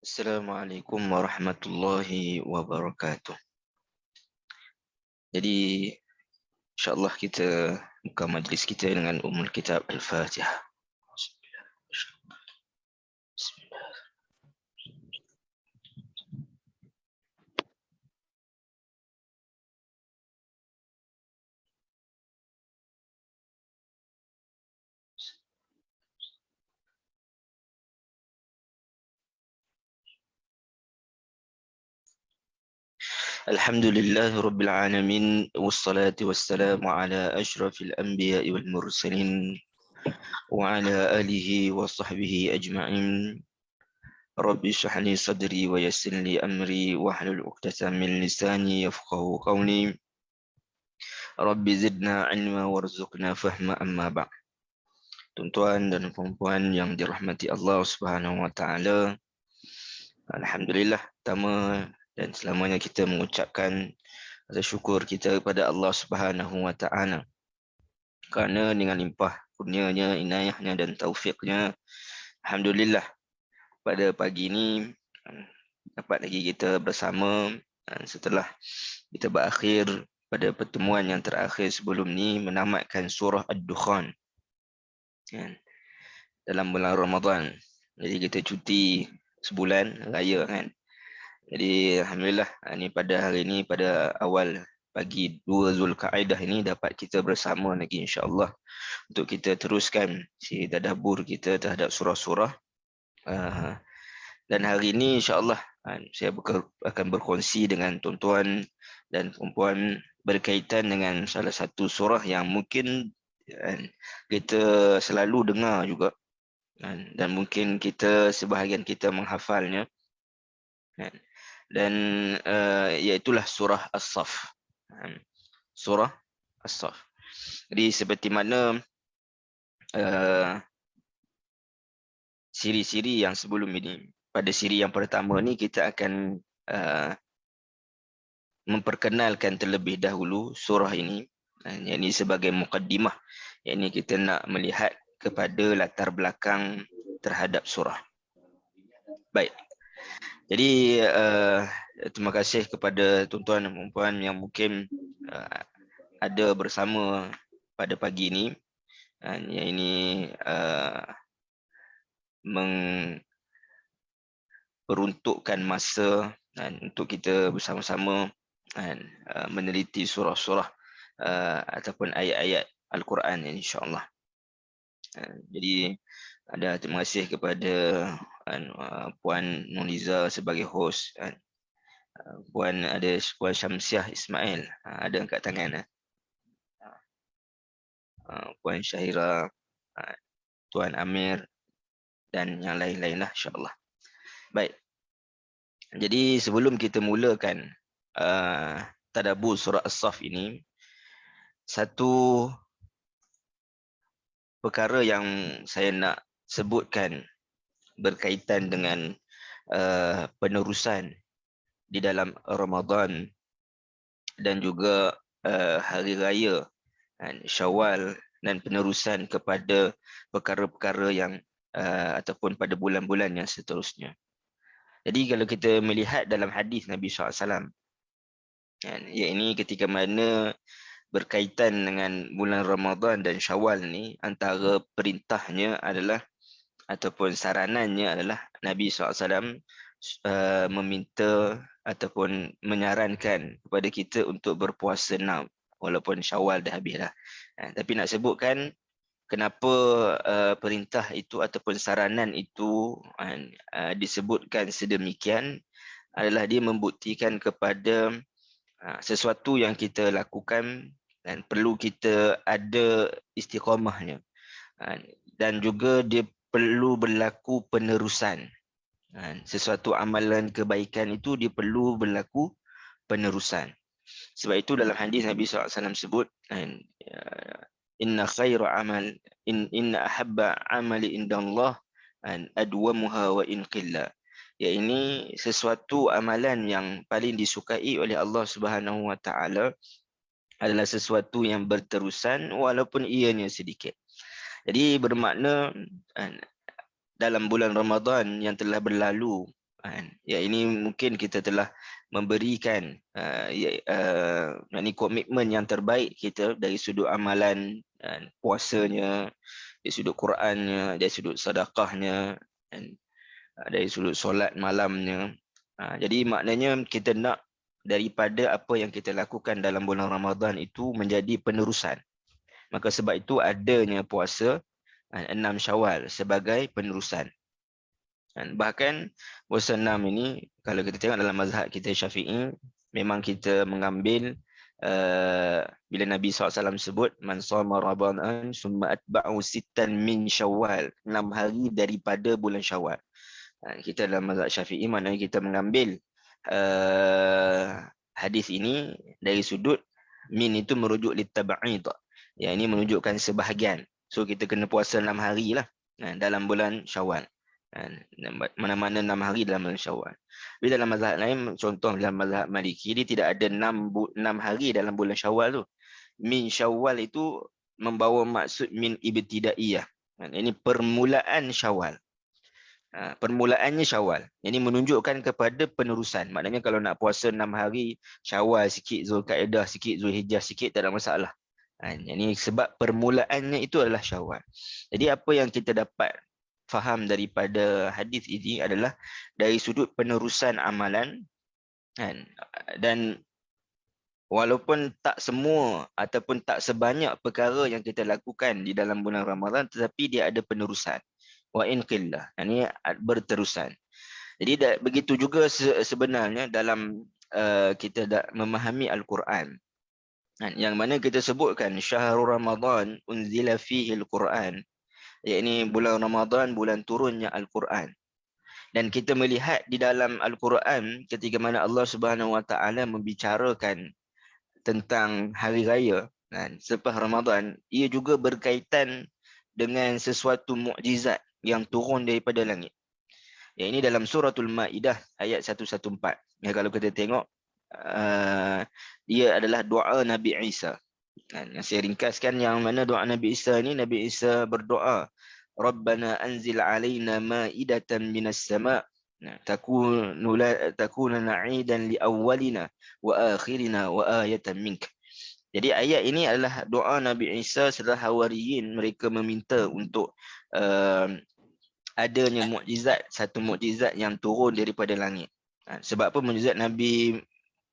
Assalamualaikum warahmatullahi wabarakatuh. Jadi, insyaAllah kita buka majlis kita dengan Ummul Kitab Al-Fatihah. Bismillah. Alhamdulillah Rabbil Alamin. Wassalatu wassalamu ala ashrafil anbiya wal mursalin. Wa ala alihi wa sahbihi ajma'in. Rabbi shrah li sadri wa yassir li amri wahlul 'uqdatam min lisani yafqahu qawli. Rabbi zidna ilma warzuqna fahma amma ba'd. Tuan-tuan dan puan-puan yang dirahmati Allah Subhanahu wa taala, alhamdulillah, pertama dan selamanya kita mengucapkan rasa syukur kita kepada Allah Subhanahu wa taala kerana dengan limpah kurnianya, inayahnya dan taufiknya, alhamdulillah pada pagi ini dapat lagi kita bersama setelah kita berakhir pada pertemuan yang terakhir sebelum ni menamatkan surah Ad-Dukhan kan, dalam bulan Ramadan. Jadi kita cuti sebulan raya kan. Jadi alhamdulillah ni pada hari ini, pada awal pagi 2 Zulkaidah ini dapat kita bersama lagi insya-Allah untuk kita teruskan si tadabbur kita terhadap surah-surah. Dan hari ini insya-Allah saya akan berkongsi dengan tuan-tuan dan puan-puan berkaitan dengan salah satu surah yang mungkin kita selalu dengar juga dan mungkin kita sebahagian kita menghafalnya dan iaitulah surah As-Saff. Surah As-Saff. Jadi seperti mana siri-siri yang sebelum ini, pada siri yang pertama ni kita akan memperkenalkan terlebih dahulu surah ini, yang ini sebagai mukaddimah, yang ini kita nak melihat kepada latar belakang terhadap surah. Baik. Jadi terima kasih kepada tuan-tuan dan puan-puan yang mungkin ada bersama pada pagi ini, yang ini memperuntukkan masa untuk kita bersama-sama meneliti surah-surah ataupun ayat-ayat Al-Quran insya-Allah. Jadi terima kasih kepada Puan Nuriza sebagai host, Puan Syamsiah Ismail ada angkat tangan, Puan Syahira, Tuan Amir dan yang lain-lain lah insya-Allah. Baik. Jadi sebelum kita mulakan tadabbur surah As-Saff ini, satu perkara yang saya nak sebutkan berkaitan dengan penerusan di dalam Ramadan dan juga hari raya Syawal dan penerusan kepada perkara-perkara yang ataupun pada bulan-bulan yang seterusnya. Jadi kalau kita melihat dalam hadis Nabi SAW, iaitu ketika mana berkaitan dengan bulan Ramadan dan Syawal ni, antara perintahnya adalah ataupun saranannya adalah Nabi SAW meminta ataupun menyarankan kepada kita untuk berpuasa 6 walaupun Syawal dah habis dah. Tapi nak sebutkan kenapa perintah itu ataupun saranan itu disebutkan sedemikian adalah dia membuktikan kepada sesuatu yang kita lakukan dan perlu kita ada istiqamahnya, dan juga dia perlu berlaku penerusan. Sesuatu amalan kebaikan itu dia perlu berlaku penerusan. Sebab itu dalam hadis Nabi SAW sebut, inna khaira amal inna ahabba amali indallah adwamuha wa in qilla. Ya, ini sesuatu amalan yang paling disukai oleh Allah Subhanahu wa taala adalah sesuatu yang berterusan walaupun ianya sedikit. Jadi bermakna dalam bulan Ramadan yang telah berlalu Ya, ini mungkin kita telah memberikan ini komitmen yang terbaik kita dari sudut amalan, puasanya, dari sudut Qurannya, dari sudut sedekahnya, dan dari sudut solat malamnya. Jadi maknanya kita nak daripada apa yang kita lakukan dalam bulan Ramadan itu menjadi penerusan. Maka sebab itu adanya puasa 6 Syawal sebagai penerusan. Dan bahkan puasa 6 ini, kalau kita tengok dalam mazhab kita Syafi'i, memang kita mengambil bila Nabi SAW sebut man shoma Ramadan summa atba'u sittan min Syawal, 6 hari daripada bulan Syawal. Kita dalam mazhab Syafi'i, maknanya kita mengambil hadis ini dari sudut min itu merujuk litab'id. Ya, ini menunjukkan sebahagian. So kita kena puasa 6 hari lah dalam bulan Syawal. Mana-mana 6 hari dalam bulan Syawal. Tapi dalam mazhab lain, contoh dalam mazhab Maliki, dia tidak ada 6 hari dalam bulan Syawal tu. Min Syawal itu membawa maksud min ibtidaiyah. Ini permulaan Syawal. Permulaannya Syawal. Ini menunjukkan kepada penerusan. Maknanya kalau nak puasa 6 hari, Syawal sikit, Zulkaidah sikit, Zulhijjah sikit, tak ada masalah. Ini sebab permulaannya itu adalah Syawal. Jadi apa yang kita dapat faham daripada hadis ini adalah dari sudut penerusan amalan, dan walaupun tak semua ataupun tak sebanyak perkara yang kita lakukan di dalam bulan Ramadan, tetapi dia ada penerusan. Wa in qillah, ini berterusan. Jadi begitu juga sebenarnya dalam kita memahami Al-Quran, yang mana kita sebutkan syahrul Ramadan unzila fihi Al-Quran, iaitu bulan Ramadan, bulan turunnya Al-Quran. Dan kita melihat di dalam Al-Quran ketika mana Allah Subhanahu Wa Taala membicarakan tentang hari raya selepas Ramadan, ia juga berkaitan dengan sesuatu mukjizat yang turun daripada langit. Ya, ini dalam suratul Maidah ayat 114. Ya, kalau kita tengok, dia adalah doa Nabi Isa. Saya ringkaskan yang mana doa Nabi Isa ini, Nabi Isa berdoa, Rabbana anzil alaina ma'idatan minas sama' takuna na'idan li awwalina wa akhirina wa ayatan mink. Jadi ayat ini adalah doa Nabi Isa setelah Hawariyin mereka meminta untuk adanya mukjizat, satu mukjizat yang turun daripada langit. Sebab apa? Mukjizat Nabi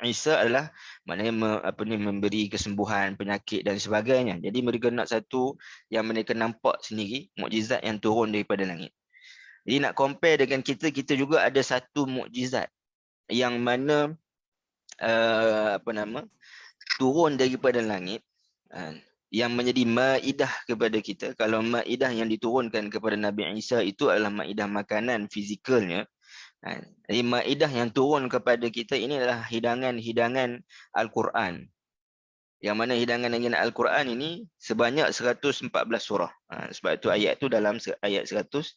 Isa adalah maknanya memberi kesembuhan penyakit dan sebagainya. Jadi mereka nak satu yang mereka nampak sendiri, mukjizat yang turun daripada langit. Jadi nak compare dengan kita juga ada satu mukjizat yang mana turun daripada langit, yang menjadi maidah kepada kita. Kalau maidah yang diturunkan kepada Nabi Isa itu adalah maidah makanan fizikalnya. Jadi maidah yang turun kepada kita ini adalah hidangan-hidangan Al-Quran. Yang mana hidangan-hidangan Al-Quran ini sebanyak 114 surah. Sebab itu ayat itu dalam ayat 114.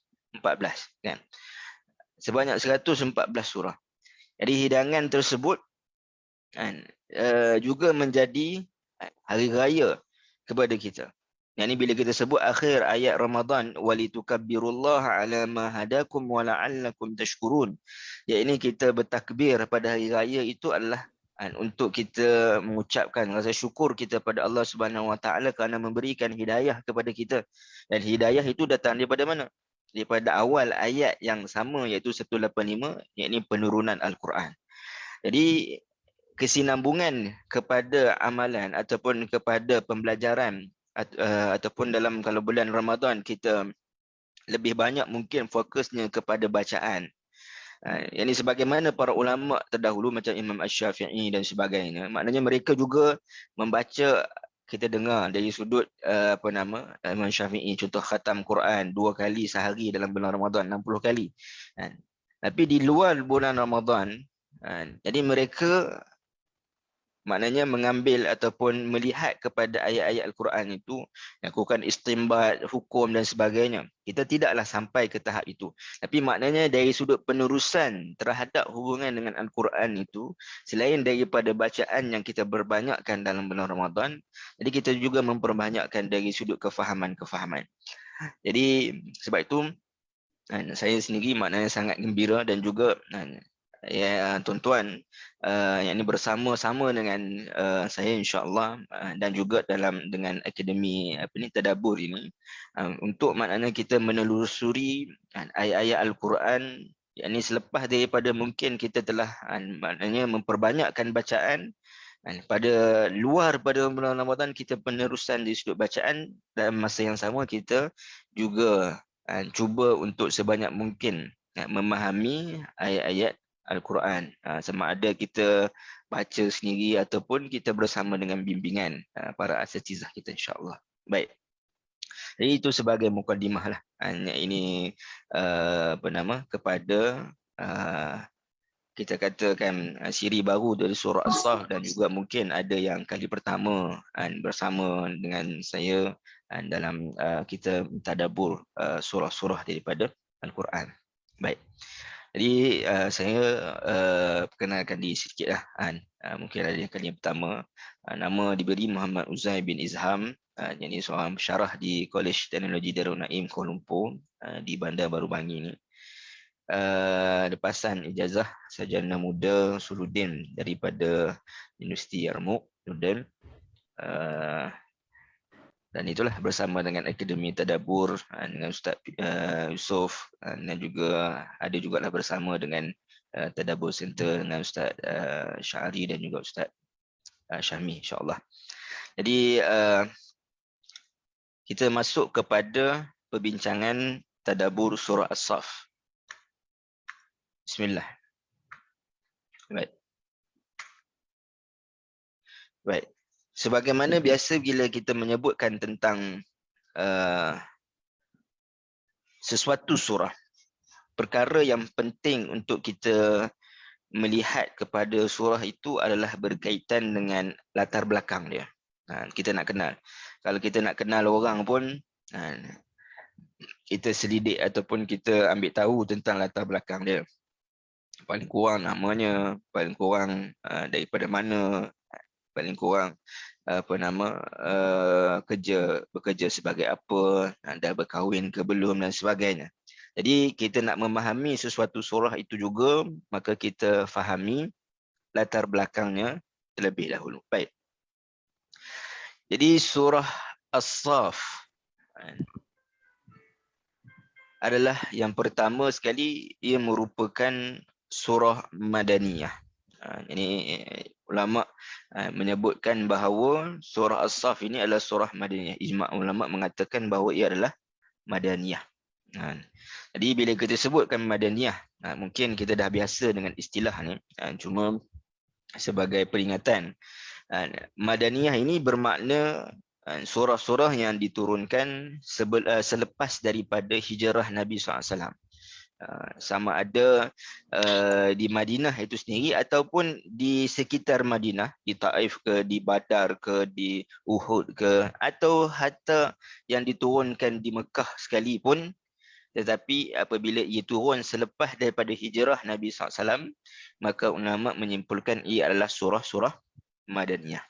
Kan? Sebanyak 114 surah. Jadi hidangan tersebut juga menjadi hari raya kepada kita. Yang ini bila kita sebut akhir ayat Ramadan, walitukabbirullaha ala ma hadakum wa la'allakum tashkurun. Ya, ini kita bertakbir pada hari raya itu adalah untuk kita mengucapkan rasa syukur kita pada Allah Subhanahu Wa Taala kerana memberikan hidayah kepada kita. Dan hidayah itu datang daripada mana? Daripada awal ayat yang sama, iaitu 185, iaitu penurunan Al-Quran. Jadi kesinambungan kepada amalan ataupun kepada pembelajaran, ataupun dalam kalau bulan Ramadan kita lebih banyak mungkin fokusnya kepada bacaan. Yang ini sebagaimana para ulama terdahulu macam Imam Asy-Syafi'i dan sebagainya, maknanya mereka juga membaca, kita dengar dari sudut Imam Syafi'i, contoh khatam Quran 2 kali sehari dalam bulan Ramadan, 60 kali. Tapi di luar bulan Ramadan, jadi mereka maknanya mengambil ataupun melihat kepada ayat-ayat Al-Quran itu, lakukan istimbat, hukum dan sebagainya. Kita tidaklah sampai ke tahap itu. Tapi maknanya dari sudut penerusan terhadap hubungan dengan Al-Quran itu, selain daripada bacaan yang kita berbanyakkan dalam bulan Ramadan, jadi kita juga memperbanyakkan dari sudut kefahaman-kefahaman. Jadi sebab itu Saya sendiri maknanya sangat gembira dan juga ya tuan-tuan yang ini bersama-sama dengan saya insya-Allah dan juga dengan akademi apa ni tadabbur ini untuk maknanya kita menelusuri ayat-ayat Al-Quran yakni selepas daripada mungkin kita telah maknanya memperbanyakkan bacaan pada luar pada bulan Ramadan kita penerusan di sudut bacaan dan masa yang sama kita juga cuba untuk sebanyak mungkin memahami ayat-ayat Al-Quran sama ada kita baca sendiri ataupun kita bersama dengan bimbingan para asatizah kita insya-Allah. Baik. Jadi itu sebagai mukadimah lah. Ini apa nama kepada kita katakan siri baru dari surah As-Saff dan juga mungkin ada yang kali pertama bersama dengan saya dalam kita tadabbur surah-surah daripada Al-Quran. Baik. Jadi saya perkenalkan diri sedikit lah. Mungkin ada yang kali yang pertama. Nama diberi Muhammad Uzai bin Izham. Jadi seorang pensyarah di Kolej Teknologi Darul Naim Kuala Lumpur di Bandar Baru Bangi ni. Lepasan ijazah sarjana muda Suluddin daripada Universiti Yarmouk, Jordan. Dan itulah bersama dengan Akademi Tadabbur dengan Ustaz Yusof dan juga ada jugalah bersama dengan Tadabbur Center dengan Ustaz Syahri dan juga Ustaz Syahmi insya-Allah. Jadi kita masuk kepada perbincangan Tadabbur surah As-Saff. Bismillah. Baik. Baik. Sebagaimana biasa bila kita menyebutkan tentang sesuatu surah, perkara yang penting untuk kita melihat kepada surah itu adalah berkaitan dengan latar belakang dia. Kita nak kenal. Kalau kita nak kenal orang pun, kita selidik ataupun kita ambil tahu tentang latar belakang dia. Paling kurang namanya, paling kurang daripada mana, paling kurang bekerja sebagai apa, dah berkahwin ke belum dan sebagainya. Jadi kita nak memahami sesuatu surah itu juga, maka kita fahami latar belakangnya terlebih dahulu. Baik. Jadi surah As-Saff adalah yang pertama sekali ia merupakan surah Madaniyah. Ini ulama menyebutkan bahawa surah As-Saff ini adalah surah Madaniyah. Ijma' ulama mengatakan bahawa ia adalah Madaniyah. Jadi bila kita sebutkan Madaniyah, mungkin kita dah biasa dengan istilah ni. Cuma sebagai peringatan, Madaniyah ini bermakna surah-surah yang diturunkan selepas daripada hijrah Nabi SAW. Sama ada di Madinah itu sendiri ataupun di sekitar Madinah, di Taif ke, di Badar ke, di Uhud ke, atau hatta yang diturunkan di Mekah sekalipun, tetapi apabila ia turun selepas daripada hijrah Nabi SAW, maka ulama menyimpulkan ia adalah surah-surah Madaniyah.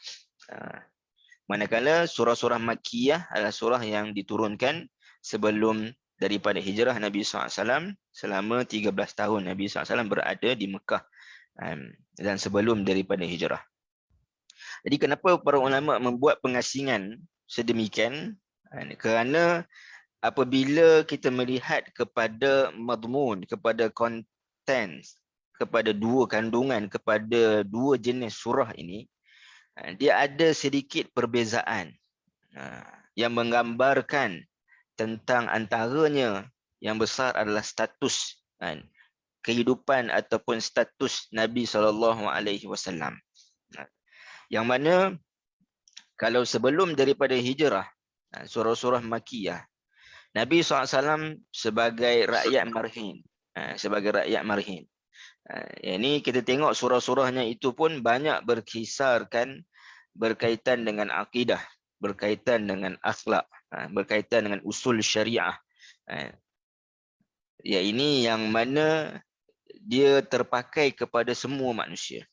Manakala surah-surah Makkiyah adalah surah yang diturunkan sebelum daripada hijrah Nabi SAW, selama 13 tahun Nabi SAW berada di Mekah dan sebelum daripada hijrah. Jadi kenapa para ulama membuat pengasingan sedemikian? Kerana apabila kita melihat kepada madmun, kepada konten, kepada dua kandungan, kepada dua jenis surah ini, dia ada sedikit perbezaan yang menggambarkan tentang antaranya yang besar adalah status kehidupan ataupun status Nabi SAW. Yang mana kalau sebelum daripada hijrah, surah-surah Makkiyah, Nabi SAW sebagai rakyat marhin, ini kita tengok surah-surahnya itu pun banyak berkisarkan berkaitan dengan akidah, berkaitan dengan akhlak, berkaitan dengan usul syariah. Ya, ini yang mana dia terpakai kepada semua manusia.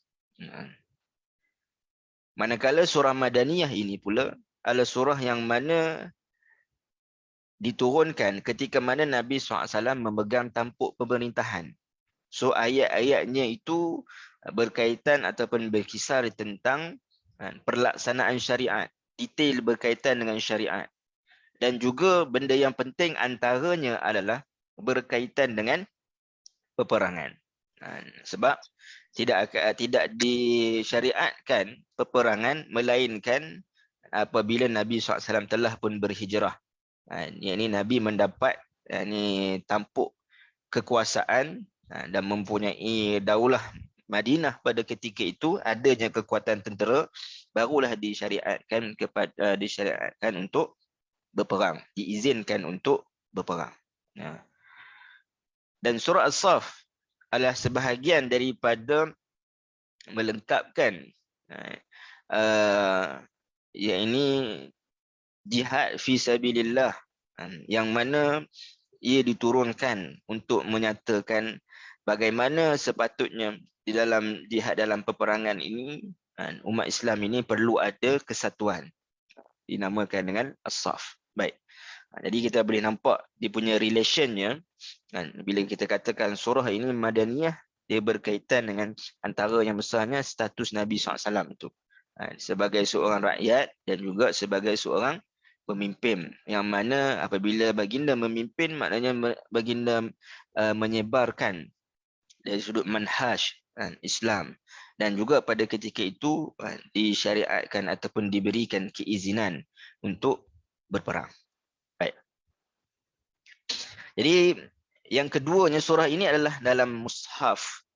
Manakala surah Madaniyah ini pula adalah surah yang mana diturunkan ketika mana Nabi SAW memegang tampuk pemerintahan. So ayat-ayatnya itu berkaitan ataupun berkisar tentang perlaksanaan syariat, detail berkaitan dengan syariat. Dan juga benda yang penting antaranya adalah berkaitan dengan peperangan. Sebab tidak disyariatkan peperangan melainkan apabila Nabi SAW telah pun berhijrah. Ini Nabi mendapat tampuk kekuasaan dan mempunyai daulah Madinah pada ketika itu, adanya kekuatan tentera, barulah disyariatkan untuk berperang, diizinkan untuk berperang. Dan surah As-Saff adalah sebahagian daripada melengkapkan ini jihad fi sabilillah, yang mana ia diturunkan untuk menyatakan bagaimana sepatutnya di dalam jihad dalam peperangan ini, umat Islam ini perlu ada kesatuan, dinamakan dengan As-Saff. Baik. Jadi kita boleh nampak dia punya relationnya, bila kita katakan surah ini Madaniyah, dia berkaitan dengan antara yang besarnya status Nabi SAW itu sebagai seorang rakyat dan juga sebagai seorang pemimpin, yang mana apabila baginda memimpin, maknanya baginda menyebarkan dari sudut manhaj Islam, dan juga pada ketika itu disyariatkan ataupun diberikan keizinan untuk berperang. Baik. Jadi yang keduanya, surah ini adalah dalam mushaf.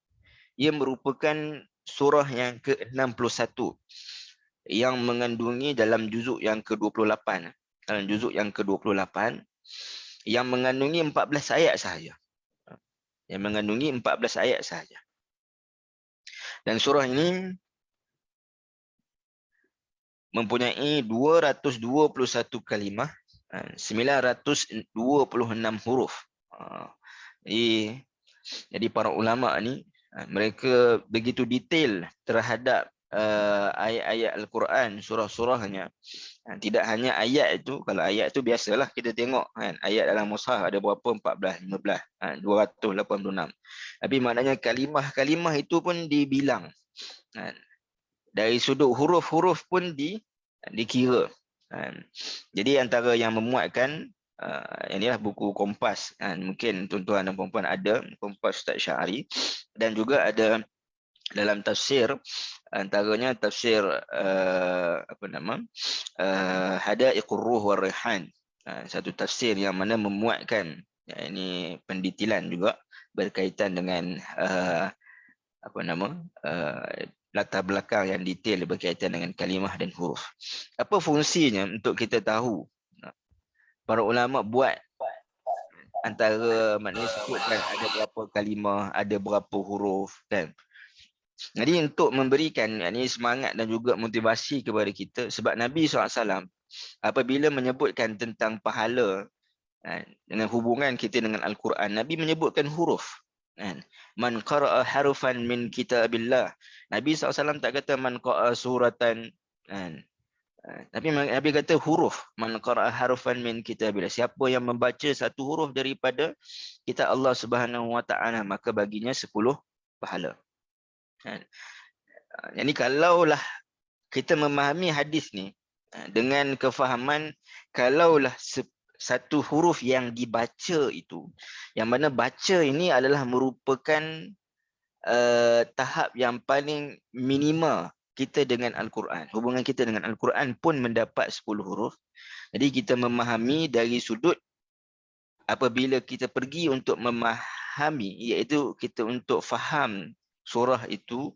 Ia merupakan surah yang ke-61 yang mengandungi dalam juzuk yang ke-28. Dalam juzuk yang ke-28 yang mengandungi 14 ayat sahaja. Yang mengandungi 14 ayat sahaja. Dan surah ini mempunyai 221 kalimah, 926 huruf. Jadi para ulama ni mereka begitu detail terhadap ayat-ayat Al-Quran, surah-surahnya. Tidak hanya ayat itu, kalau ayat itu biasalah kita tengok kan, ayat dalam mushaf ada berapa, 14, 15, 286. Tapi maknanya kalimah-kalimah itu pun dibilang. Dari sudut huruf-huruf pun dikira. Jadi antara yang memuatkan, inilah buku Kompas, mungkin tuan-tuan dan puan-puan ada Kompas Ustaz Syahari, dan juga ada dalam tafsir, antaranya tafsir Hadaiqur Ruh war Rihan, satu tafsir yang mana memuatkan ini pendetilan juga berkaitan dengan latar belakang yang detail berkaitan dengan kalimah dan huruf. Apa fungsinya untuk kita tahu? Para ulama buat antara, maknanya sebutkan ada berapa kalimah, ada berapa huruf kan. Jadi untuk memberikan semangat dan juga motivasi kepada kita, sebab Nabi SAW apabila menyebutkan tentang pahala dengan hubungan kita dengan Al-Quran, Nabi menyebutkan huruf. Man qara'a harufan min kitabillah. Nabi SAW tak kata man qara'a suratan. Tapi Nabi kata huruf. Man qara'a harufan min kitabillah. Siapa yang membaca satu huruf daripada kitab Allah Subhanahu Wa Taala, maka baginya 10 pahala. Jadi kalaulah kita memahami hadis ni dengan kefahaman, kalaulah satu huruf yang dibaca itu, yang mana baca ini adalah merupakan tahap yang paling minima kita dengan Al-Quran. Hubungan kita dengan Al-Quran pun mendapat 10 huruf. Jadi kita memahami dari sudut apabila kita pergi untuk memahami, iaitu kita untuk faham surah itu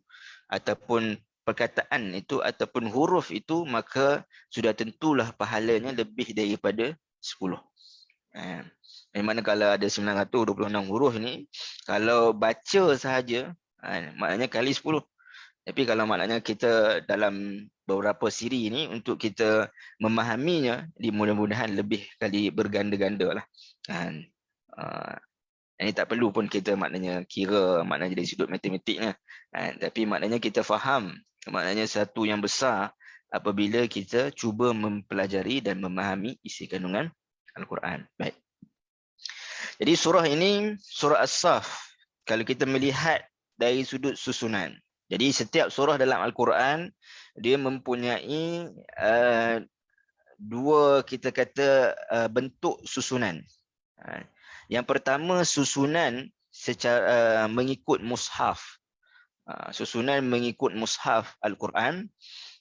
ataupun perkataan itu ataupun huruf itu, maka sudah tentulah pahalanya lebih daripada 10. Yang mana kalau ada 926 huruf ni, kalau baca sahaja, maknanya kali 10. Tapi kalau maknanya kita dalam beberapa siri ni, untuk kita memahaminya, mudah-mudahan lebih kali berganda-ganda lah. Ini tak perlu pun kita maknanya kira maknanya dari sudut matematiknya. Tapi maknanya kita faham maknanya satu yang besar apabila kita cuba mempelajari dan memahami isi kandungan Al-Quran. Baik. Jadi surah ini, surah As-Saff, kalau kita melihat dari sudut susunan. Jadi setiap surah dalam Al-Quran, dia mempunyai dua, kita kata, bentuk susunan. Yang pertama, susunan secara mengikut mushaf. Susunan mengikut mushaf Al-Quran.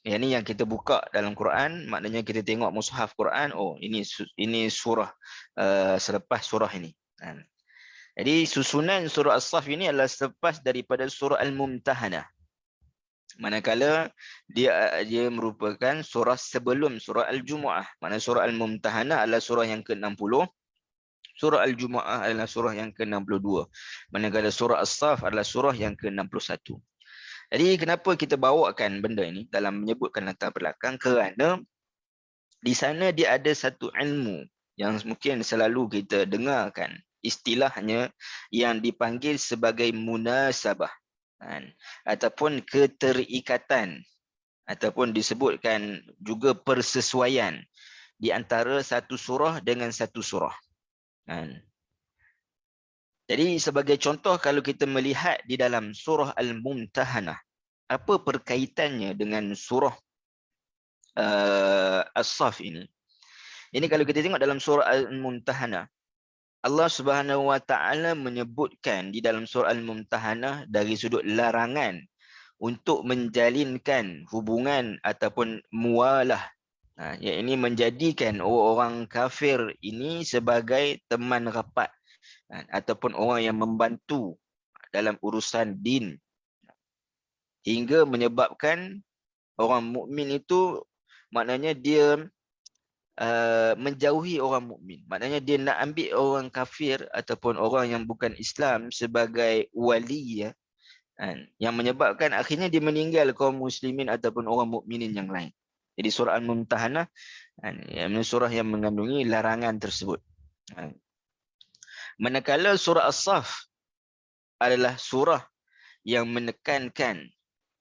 Yang ni yang kita buka dalam Quran, maknanya kita tengok mushaf Quran, oh ini surah selepas surah ini. Jadi susunan surah As-Saff ini adalah selepas daripada surah Al-Mumtahanah. Manakala dia merupakan surah sebelum surah Al-Jumu'ah. Maksudnya surah Al-Mumtahanah adalah surah yang ke-60. Surah Al-Jumu'ah adalah surah yang ke-62. Manakala surah As-Saff adalah surah yang ke-61. Jadi kenapa kita bawakan benda ini dalam menyebutkan latar belakang? Kerana di sana dia ada satu ilmu yang mungkin selalu kita dengarkan, istilahnya yang dipanggil sebagai munasabah, ataupun keterikatan, ataupun disebutkan juga persesuaian di antara satu surah dengan satu surah. Jadi sebagai contoh, kalau kita melihat di dalam surah Al-Mumtahanah, apa perkaitannya dengan surah As-Saff ini? Ini kalau kita tengok dalam surah Al-Mumtahanah, Allah Subhanahu Wa Taala menyebutkan di dalam surah Al-Mumtahanah dari sudut larangan untuk menjalinkan hubungan ataupun mualah. Yang ini menjadikan orang kafir ini sebagai teman rapat ataupun orang yang membantu dalam urusan din, hingga menyebabkan orang mukmin itu, maknanya dia menjauhi orang mukmin. Maknanya dia nak ambil orang kafir ataupun orang yang bukan Islam sebagai wali, ya, yang menyebabkan akhirnya dia meninggal kaum muslimin ataupun orang mukminin yang lain. Jadi surah Al-Mumtahanah, surah yang mengandungi larangan tersebut. Manakala surah As-Saff adalah surah yang menekankan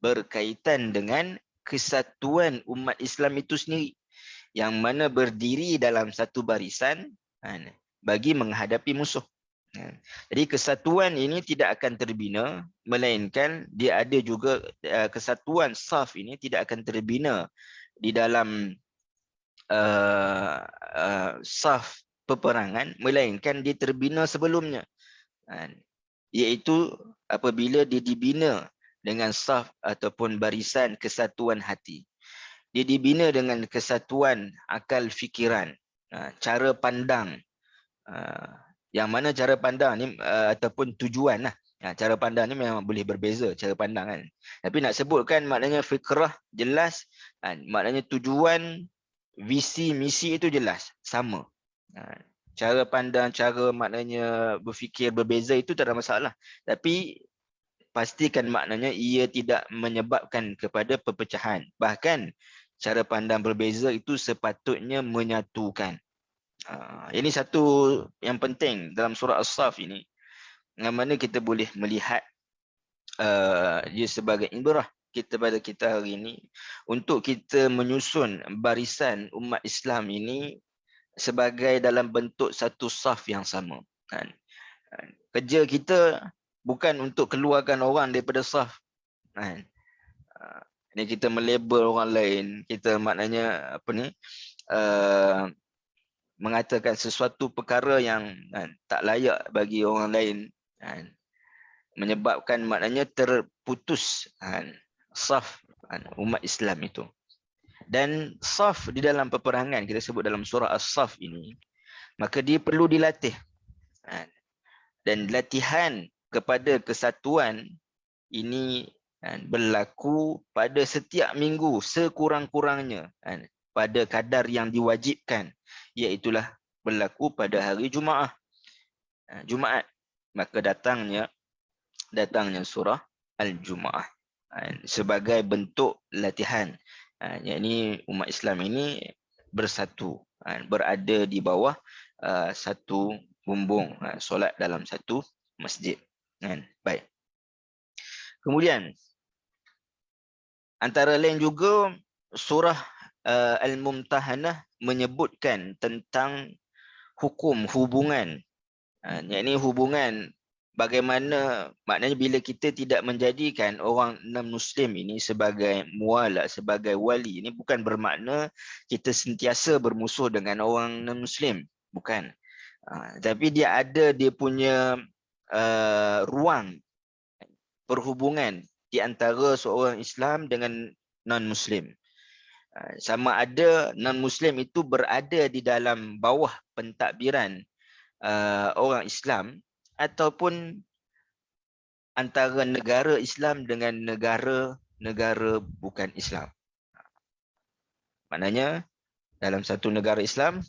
berkaitan dengan kesatuan umat Islam itu sendiri, yang mana berdiri dalam satu barisan bagi menghadapi musuh. Jadi kesatuan ini tidak akan terbina, melainkan dia ada juga kesatuan saf ini tidak akan terbina di dalam saf peperangan, melainkan dia terbina sebelumnya, iaitu apabila dia dibina dengan saf ataupun barisan kesatuan hati. Dia dibina dengan kesatuan akal fikiran, cara pandang, yang mana cara pandang ni ataupun tujuan lah. Cara pandang ni memang boleh berbeza cara pandang kan. Tapi nak sebutkan maknanya fikrah jelas, maknanya tujuan, visi, misi itu jelas, sama. Cara pandang, cara maknanya berfikir berbeza itu tak ada masalah. Tapi pastikan maknanya ia tidak menyebabkan kepada perpecahan. Bahkan cara pandang berbeza itu sepatutnya menyatukan. Ini satu yang penting dalam surah As-Saff ini, yang mana kita boleh melihat dia sebagai ibrah kita pada kita hari ini, untuk kita menyusun barisan umat Islam ini sebagai dalam bentuk satu saf yang sama. Kerja kita bukan untuk keluarkan orang daripada saf. Ini kita melabel orang lain, kita maknanya apa ni, mengatakan sesuatu perkara yang tak layak bagi orang lain, menyebabkan maknanya terputus saf umat Islam itu. Dan saf di dalam peperangan, kita sebut dalam surah As-Saff ini, maka dia perlu dilatih. Dan latihan kepada kesatuan ini berlaku pada setiap minggu sekurang-kurangnya pada kadar yang diwajibkan, iaitulah berlaku pada hari Jumaat. Maka datangnya surah Al-Jumu'ah sebagai bentuk latihan, yakni umat Islam ini bersatu, berada di bawah satu bumbung, solat dalam satu masjid. Baik. Kemudian antara lain juga surah Al-Mumtahanah menyebutkan tentang hukum, hubungan. Yang ini hubungan bagaimana, maknanya bila kita tidak menjadikan orang non-Muslim ini sebagai muala, sebagai wali, ini bukan bermakna kita sentiasa bermusuh dengan orang non-Muslim. Bukan. Tapi dia ada dia punya ruang perhubungan di antara seorang Islam dengan non-Muslim. Sama ada non-Muslim itu berada di dalam bawah pentadbiran orang Islam ataupun antara negara Islam dengan negara bukan Islam. Maknanya dalam satu negara Islam,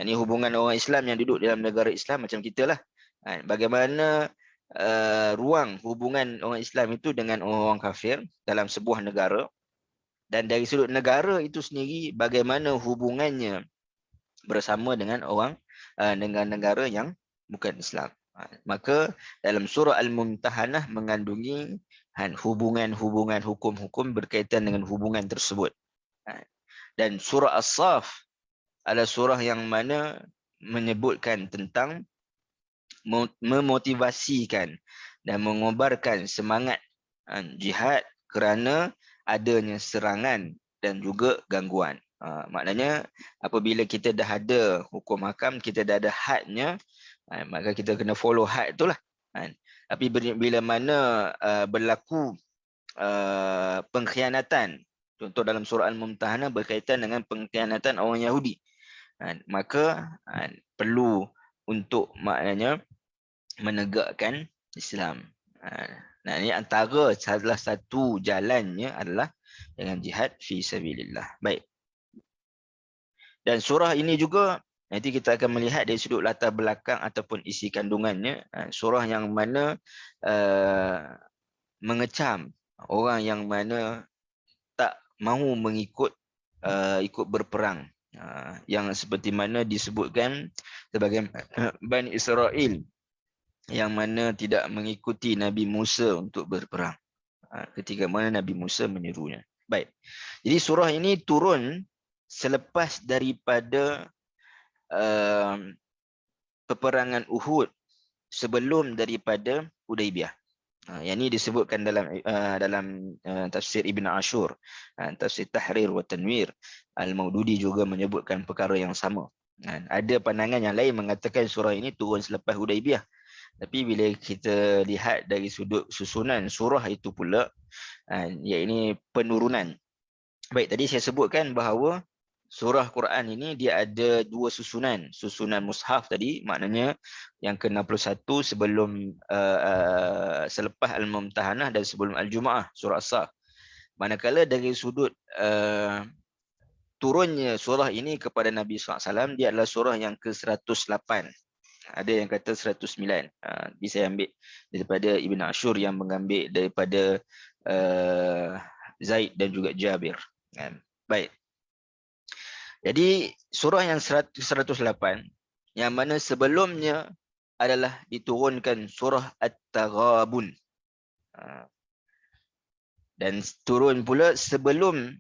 ini hubungan orang Islam yang duduk dalam negara Islam macam kita lah. Bagaimana ruang hubungan orang Islam itu dengan orang kafir dalam sebuah negara, dan dari sudut negara itu sendiri bagaimana hubungannya bersama dengan orang dengan negara yang bukan Islam. Maka dalam surah Al-Mumtahanah mengandungi hubungan-hubungan hukum-hukum berkaitan dengan hubungan tersebut. Dan surah As-Saff adalah surah yang mana menyebutkan tentang memotivasikan dan mengobarkan semangat jihad kerana adanya serangan dan juga gangguan. Maknanya apabila kita dah ada hukum hakam, kita dah ada hadnya, maka kita kena follow had itulah. Tapi bila mana berlaku pengkhianatan, contoh dalam surah Al-Mumtahanah berkaitan dengan pengkhianatan orang Yahudi, maka perlu untuk maknanya menegakkan Islam. Nah, ini antara salah satu jalannya adalah dengan jihad fi sabilillah. Baik. Dan surah ini juga nanti kita akan melihat dari sudut latar belakang ataupun isi kandungannya. Surah yang mana mengecam orang yang mana tak mahu mengikut ikut berperang. Yang seperti mana disebutkan sebagai Bani Israel yang mana tidak mengikuti Nabi Musa untuk berperang ketika mana Nabi Musa menyerunya. Baik. Jadi surah ini turun selepas daripada peperangan Uhud, sebelum daripada Hudaibiyah. Yang ini disebutkan dalam tafsir Ibn Ashur, tafsir Tahrir wa Tanwir. Al-Maududi juga menyebutkan perkara yang sama. Ada pandangan yang lain mengatakan surah ini turun selepas Hudaibiyah. Tapi bila kita lihat dari sudut susunan surah itu pula, iaitu penurunan. Baik, tadi saya sebutkan bahawa surah Quran ini dia ada dua susunan. Susunan mushaf tadi, maknanya yang ke-61 sebelum selepas Al-Mumtahanah dan sebelum Al-Jumu'ah, surah As-Saff. Manakala dari sudut turunnya surah ini kepada Nabi SAW, dia adalah surah yang ke-108. Ada yang kata 109. Saya ambil daripada Ibn Ashur yang mengambil daripada Zaid dan juga Jabir. Baik. Jadi surah yang 108 yang mana sebelumnya adalah diturunkan surah At-Taghabun. Dan turun pula sebelum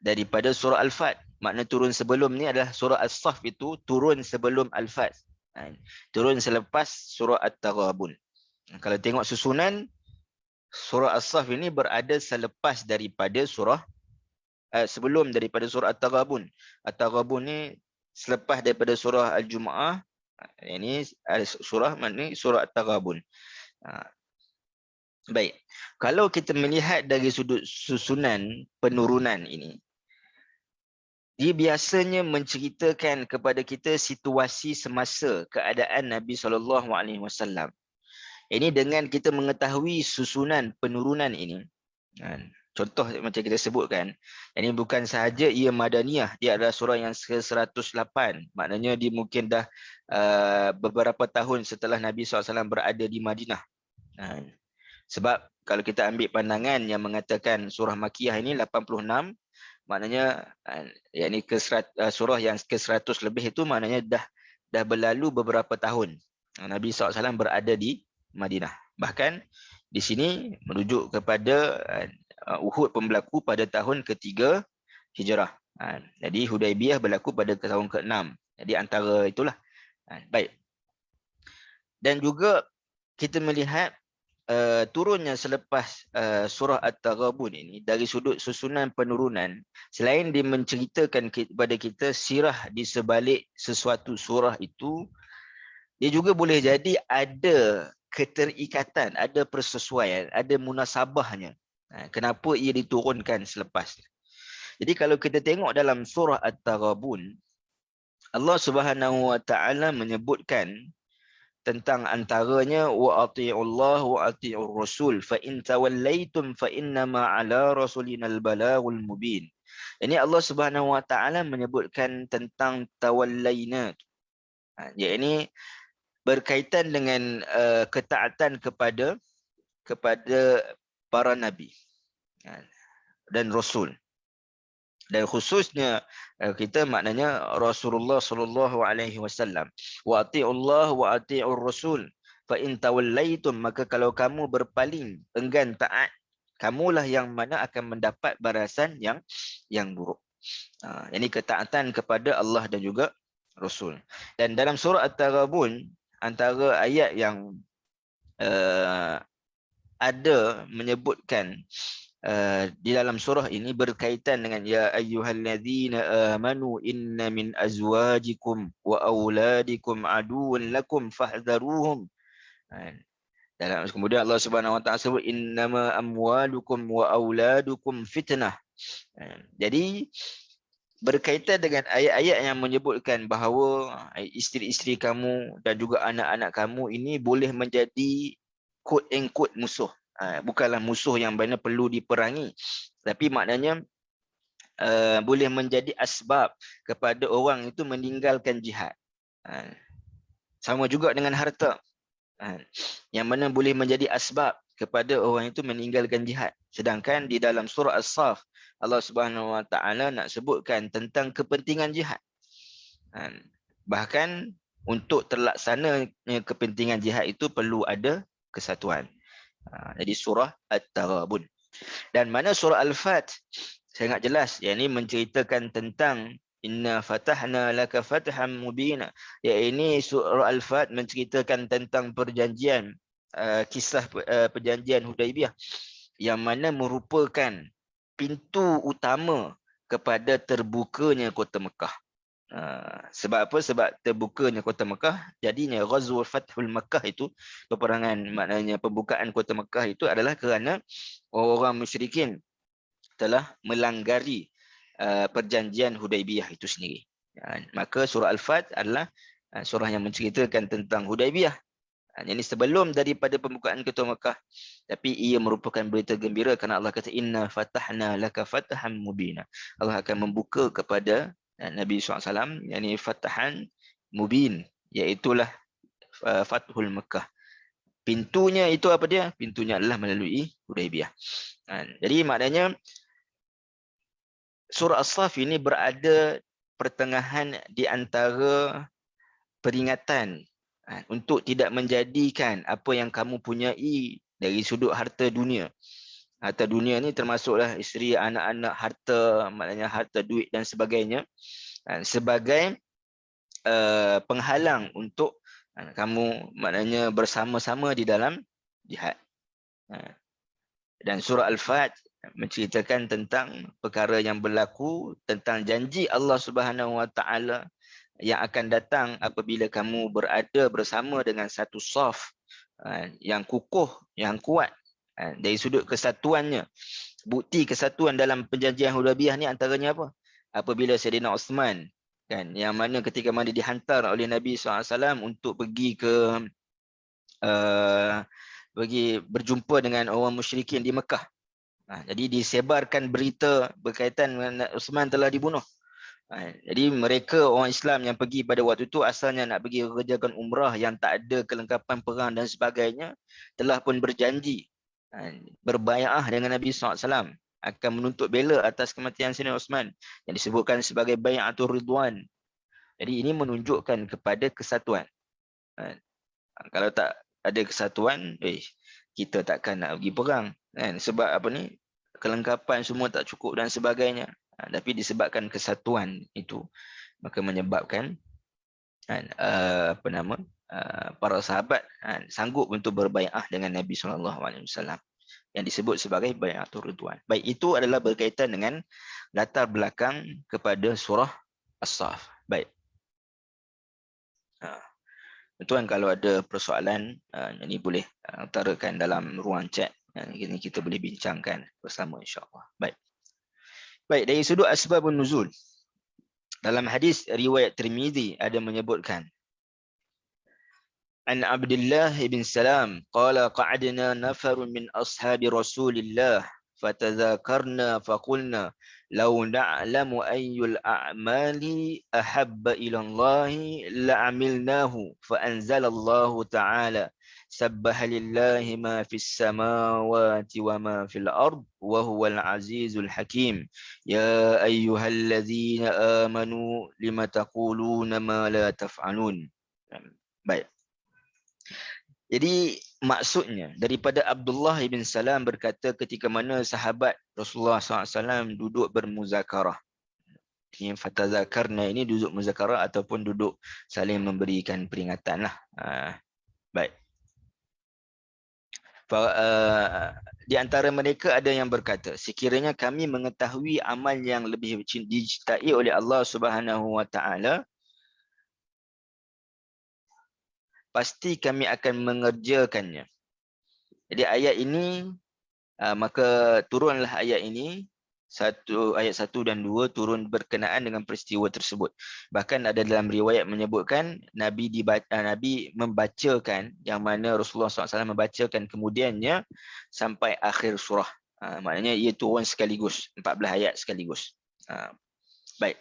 daripada surah Al-Fat. Makna turun sebelum ni adalah surah As-Saff itu turun sebelum Al-Fat. Turun selepas surah At-Taghabun. Kalau tengok susunan, surah As-Saff ini berada selepas daripada surah sebelum daripada surah At-Taghabun. At-Taghabun ni selepas daripada surah Al-Jumu'ah. Ini surah mana? Surah At-Taghabun. Baik. Kalau kita melihat dari sudut susunan penurunan ini, dia biasanya menceritakan kepada kita situasi semasa keadaan Nabi SAW. Ini dengan kita mengetahui susunan penurunan ini. Contoh macam kita sebutkan, ini bukan sahaja ia Madaniyah, dia adalah surah yang ke-108. Maknanya dia mungkin dah beberapa tahun setelah Nabi SAW berada di Madinah. Sebab kalau kita ambil pandangan yang mengatakan surah Makiyah ini 86, maknanya yakni surah yang ke-100 lebih itu maknanya dah berlalu beberapa tahun Nabi SAW berada di Madinah. Bahkan di sini merujuk kepada Uhud pun berlaku pada tahun ke-3 Hijrah. Jadi Hudaibiyah berlaku pada tahun ke-6. Jadi antara itulah Baik. Dan juga kita melihat turunnya selepas surah At-Taghabun ini dari sudut susunan penurunan, selain dia menceritakan kepada kita sirah di sebalik sesuatu surah itu, dia juga boleh jadi ada keterikatan, ada persesuaian, ada munasabahnya. Kenapa ia diturunkan selepas. Jadi kalau kita tengok dalam surah At-Taghabun, Allah Subhanahu Wa Taala menyebutkan tentang antaranya wa ati'ullah wa ati'ur rasul fa in tawallaitum fa innama ala rasulinal balaghul mubin. Ini Allah Subhanahu Wa Taala menyebutkan tentang tawallaina. Iaitu berkaitan dengan ketaatan kepada para nabi dan rasul. Dan khususnya kita maknanya Rasulullah sallallahu alaihi wasallam. Wa ati'ullah wa ati'ur rasul fa in tawallaitum, maka kalau kamu berpaling enggan taat, kamulah yang mana akan mendapat balasan yang buruk. Ini ketaatan kepada Allah dan juga Rasul. Dan dalam surah At-Taghabun, antara ayat yang ada menyebutkan di dalam surah ini berkaitan dengan ya ayyuhallazina amanu inna min azwajikum wa auladikum aduwwun lakum fahdharuhum. Dalam kemudian Allah Subhanahu Wa Taala sebut innama amwalukum wa auladukum fitnah. Jadi berkaitan dengan ayat-ayat yang menyebutkan bahawa isteri-isteri kamu dan juga anak-anak kamu ini boleh menjadi quote and quote musuh. Bukanlah musuh yang benar perlu diperangi, tapi maknanya boleh menjadi asbab kepada orang itu meninggalkan jihad. Sama juga dengan harta, yang mana boleh menjadi asbab kepada orang itu meninggalkan jihad. Sedangkan di dalam surah As-Saff, Allah Subhanahu Wa Taala nak sebutkan tentang kepentingan jihad. Bahkan untuk terlaksananya kepentingan jihad itu perlu ada kesatuan. Jadi surah At-Taghabun. Dan mana surah Al-Fat sangat jelas, yang ini menceritakan tentang inna fatahna laka fathan mubina. Ya, ini surah Al-Fat menceritakan tentang perjanjian, kisah perjanjian Hudaibiyah, yang mana merupakan pintu utama kepada terbukanya kota Mekah. Sebab apa? Sebab terbukanya kota Mekah, jadinya Ghazwul Fathul Mekah itu, peperangan maknanya pembukaan kota Mekah itu adalah kerana orang musyrikin telah melanggari perjanjian Hudaibiyah itu sendiri. Maka surah Al-Fat adalah surah yang menceritakan tentang Hudaibiyah. Ini sebelum daripada pembukaan kota Mekah, tapi ia merupakan berita gembira kerana Allah kata inna fatahna laka fathan mubina. Allah akan membuka kepada Nabi SAW, yakni fatahan mubin, iaitulah Fathul Mekah. Pintunya itu apa dia? Pintunya adalah melalui Hudaibiyah. Jadi maknanya surah As-Saff ini berada pertengahan di antara peringatan untuk tidak menjadikan apa yang kamu punyai dari sudut harta dunia. Harta dunia ni termasuklah isteri, anak-anak, harta, maknanya harta duit dan sebagainya, sebagai penghalang untuk kamu maknanya bersama-sama di dalam jihad. Dan surah Al-Fat menceritakan tentang perkara yang berlaku, tentang janji Allah Subhanahu Wa Taala yang akan datang apabila kamu berada bersama dengan satu saf yang kukuh, yang kuat. Dari sudut kesatuannya, bukti kesatuan dalam perjanjian Hudaibiyah ni antaranya apa? Apabila Sayyidina Uthman, kan, yang mana ketika mana dihantar oleh Nabi SAW untuk pergi ke pergi berjumpa dengan orang musyrikin di Mekah. Jadi disebarkan berita berkaitan dengan Uthman telah dibunuh. Jadi mereka orang Islam yang pergi pada waktu itu asalnya nak pergi kerjakan umrah yang tak ada kelengkapan perang dan sebagainya, telah pun berjanji berbai'ah dengan Nabi SAW akan menuntut bela atas kematian Sayyidina Uthman yang disebutkan sebagai bai'atul ridwan. Jadi ini menunjukkan kepada kesatuan. Kalau tak ada kesatuan, kita takkan nak pergi perang, kan? Sebab apa ni, kelengkapan semua tak cukup dan sebagainya. Tapi disebabkan kesatuan itu, maka menyebabkan kan, apa nama, para sahabat kan, sanggup untuk berbai'ah dengan Nabi SAW yang disebut sebagai bai'atul ridwan. Baik, itu adalah berkaitan dengan latar belakang kepada surah As-Saff. Baik. Tuan, kalau ada persoalan, ini boleh utarakan dalam ruang chat. Ini kita boleh bincangkan bersama, insya-Allah. Baik. Baik, dari sudut asbabun nuzul. Dalam hadis riwayat Tirmizi ada menyebutkan, An Abdullah bin Salam qala qa'adna nafarun min ashabi Rasulillah fatadzakarna faqulna law na'lamu ayyul a'mali ahabba ila Allah la'amilnahu fa anzalallahu ta'ala sabbaha lillahi ma fis samawati wa ma fil ard wa huwal azizul hakim ya ayyuhalladzina amanu lima taquluna ma la taf'alun. Baik. Jadi maksudnya daripada Abdullah bin Salam berkata ketika mana sahabat Rasulullah SAW duduk bermuzakarah. Ini fatazakarna ini duduk muzakarah ataupun duduk saling memberikan peringatan lah. Baik. Di antara mereka ada yang berkata, sekiranya kami mengetahui amal yang lebih dicintai oleh Allah Subhanahu Wa Taala, pasti kami akan mengerjakannya. Jadi ayat ini, maka turunlah ayat ini, ayat 1 dan 2 turun berkenaan dengan peristiwa tersebut. Bahkan ada dalam riwayat menyebutkan Nabi membacakan, yang mana Rasulullah SAW membacakan kemudiannya sampai akhir surah. Maknanya ia turun sekaligus, 14 ayat sekaligus. Baik.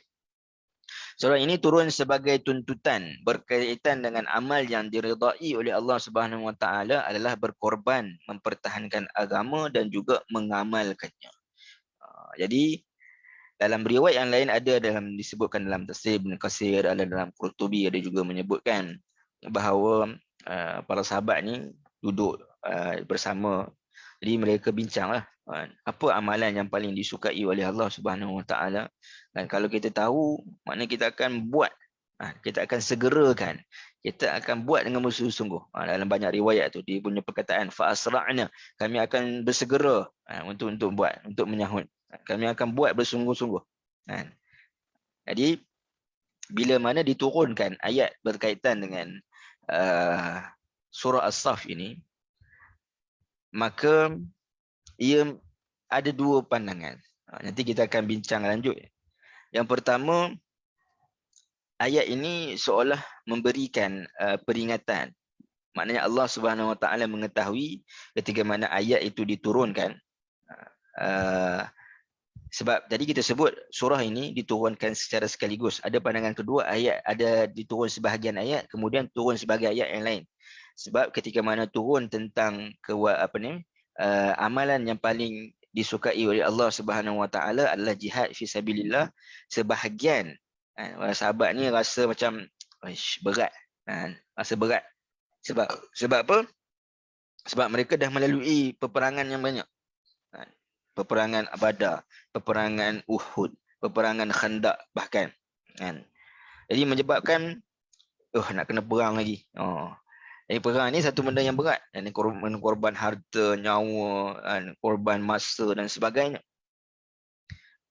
Surah ini turun sebagai tuntutan berkaitan dengan amal yang diridai oleh Allah Subhanahu Wa Taala adalah berkorban, mempertahankan agama dan juga mengamalkannya. Jadi dalam riwayat yang lain ada disebutkan dalam tafsir Ibn Katsir, ada dalam Qurtubi ada juga menyebutkan bahawa para sahabat ni duduk bersama. Jadi mereka bincanglah apa amalan yang paling disukai oleh Allah Subhanahu Wa Taala. Dan kalau kita tahu, maknanya kita akan buat, kita akan segerakan, kita akan buat dengan bersungguh-sungguh. Dalam banyak riwayat tu dia punya perkataan fa asra'na, kami akan bersegera untuk buat, untuk menyahut. Kami akan buat bersungguh-sungguh. Jadi bila mana diturunkan ayat berkaitan dengan surah As-Saff ini, maka ia ada dua pandangan. Nanti kita akan bincang lanjut. Yang pertama, ayat ini seolah memberikan peringatan. Maknanya Allah Subhanahu Wa Taala mengetahui ketika mana ayat itu diturunkan. Sebab tadi kita sebut surah ini diturunkan secara sekaligus. Ada pandangan kedua, ayat ada diturun sebahagian ayat, kemudian turun sebagai ayat yang lain. Sebab ketika mana turun tentang amalan yang paling disukai oleh Allah Subhanahu Wa Taala adalah jihad fi sabilillah, sebahagian sahabat ni rasa macam berat, rasa berat. Sebab apa? Sebab mereka dah melalui peperangan yang banyak. Peperangan Badar, peperangan Uhud, peperangan Khandaq bahkan. Jadi menyebabkan nak kena perang lagi. Perang ni satu benda yang berat. Korban harta, nyawa, korban masa dan sebagainya.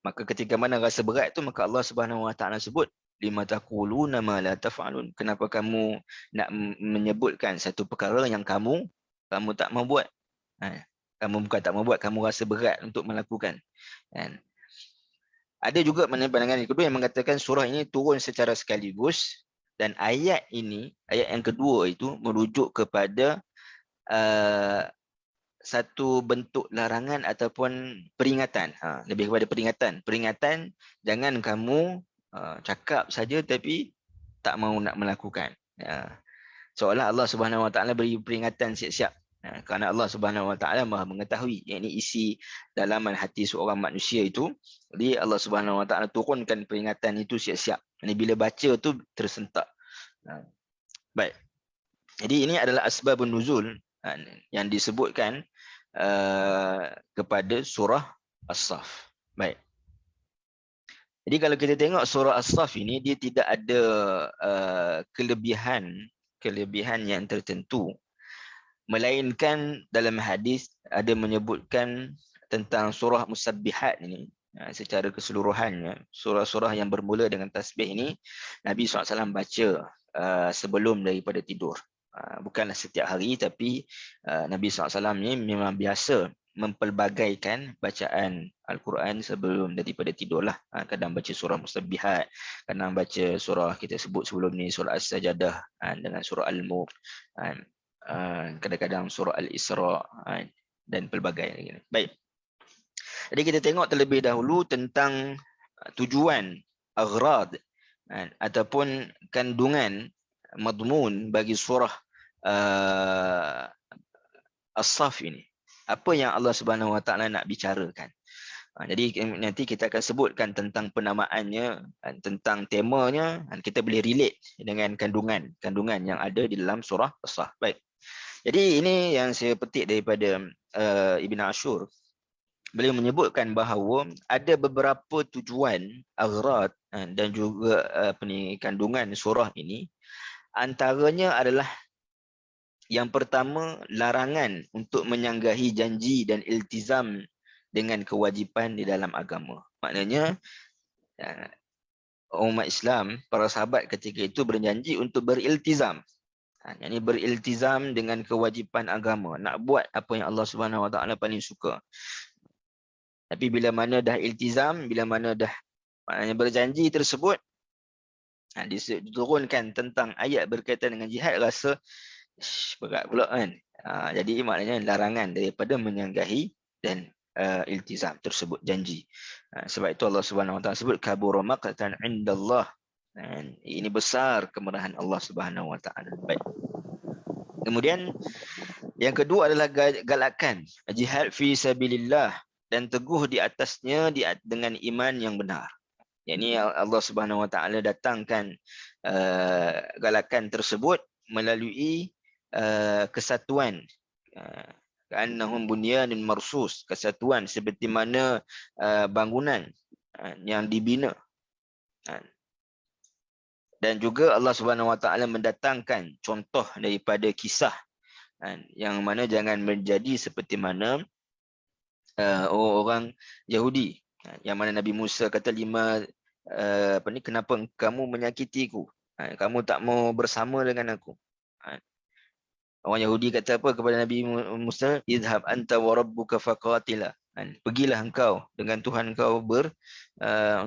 Maka ketika mana rasa berat tu, maka Allah Subhanahu Wa Taala sebut, lima taquluna ma la taf'alun. Kenapa kamu nak menyebutkan satu perkara yang kamu tak mau buat? Kamu bukan tak mau buat, kamu rasa berat untuk melakukan. Ada juga pandangan yang kedua yang mengatakan surah ini turun secara sekaligus. Dan ayat ini, ayat yang kedua itu merujuk kepada satu bentuk larangan ataupun peringatan. Lebih kepada peringatan. Peringatan, jangan kamu cakap saja tapi tak mau nak melakukan. Seolah Allah Subhanahu Wa Taala beri peringatan siap-siap. Kerana Allah Subhanahu Wa Taala Maha mengetahui, yakni isi dalaman hati seorang manusia itu. Jadi Allah Subhanahu Wa Taala turunkan peringatan itu siap-siap. Ini bila baca tu tersentak. Baik. Jadi ini adalah asbabun nuzul yang disebutkan kepada surah As-Saff. Baik. Jadi kalau kita tengok surah As-Saff ini, dia tidak ada kelebihan yang tertentu, melainkan dalam hadis ada menyebutkan tentang surah Musabbihat ini. Secara keseluruhannya, surah-surah yang bermula dengan tasbih ini Nabi SAW baca sebelum daripada tidur. Bukanlah setiap hari, tapi Nabi SAW ni memang biasa mempelbagaikan bacaan Al-Quran sebelum daripada tidurlah. Kadang baca surah Musabbihat, kadang baca surah kita sebut sebelum ni, surah As-Sajadah dengan surah Al-Mulk, kadang-kadang surah Al-Isra dan pelbagai lagi. Baik. Jadi kita tengok terlebih dahulu tentang tujuan, aghrad ataupun kandungan madmun bagi surah As-Saff ini. Apa yang Allah Subhanahu Wa Taala nak bicarakan. Jadi nanti kita akan sebutkan tentang penamaannya, tentang temanya, dan kita boleh relate dengan kandungan yang ada di dalam surah As-Saff. Baik. Jadi ini yang saya petik daripada Ibn Ashur. Beliau menyebutkan bahawa ada beberapa tujuan, aghrad dan juga kandungan surah ini. Antaranya adalah yang pertama, larangan untuk menyanggahi janji dan iltizam dengan kewajipan di dalam agama. Maknanya umat Islam, para sahabat ketika itu berjanji untuk beriltizam. Yang ini beriltizam dengan kewajipan agama, nak buat apa yang Allah Subhanahu Wa Taala paling suka. Tapi bila mana dah iltizam, bila mana dah maknanya berjanji tersebut, diturunkan tentang ayat berkaitan dengan jihad, rasa berat pula kan. Jadi maknanya larangan daripada menyanggahi dan iltizam tersebut, janji. Sebab itu Allah Subhanahu Wa Taala sebut kabura maqtan indallah. Ini besar kemarahan Allah Subhanahu Wa Taala. Baik. Kemudian yang kedua adalah galakan jihad fi sabilillah dan teguh di atasnya dengan iman yang benar. Yang ini Allah Subhanahu Wa Taala datangkan galakan tersebut melalui kesatuan, ka'annahum bunyanun marsus, kesatuan seperti mana bangunan yang dibina. Dan juga Allah Subhanahu Wa Taala mendatangkan contoh daripada kisah yang mana jangan menjadi seperti mana orang Yahudi, yang mana Nabi Musa kata kenapa kamu menyakitiku? Kamu tak mau bersama dengan aku. Orang Yahudi kata apa kepada Nabi Musa? Idhab anta wa rabbuka faqatila. Pergilah engkau dengan Tuhan engkau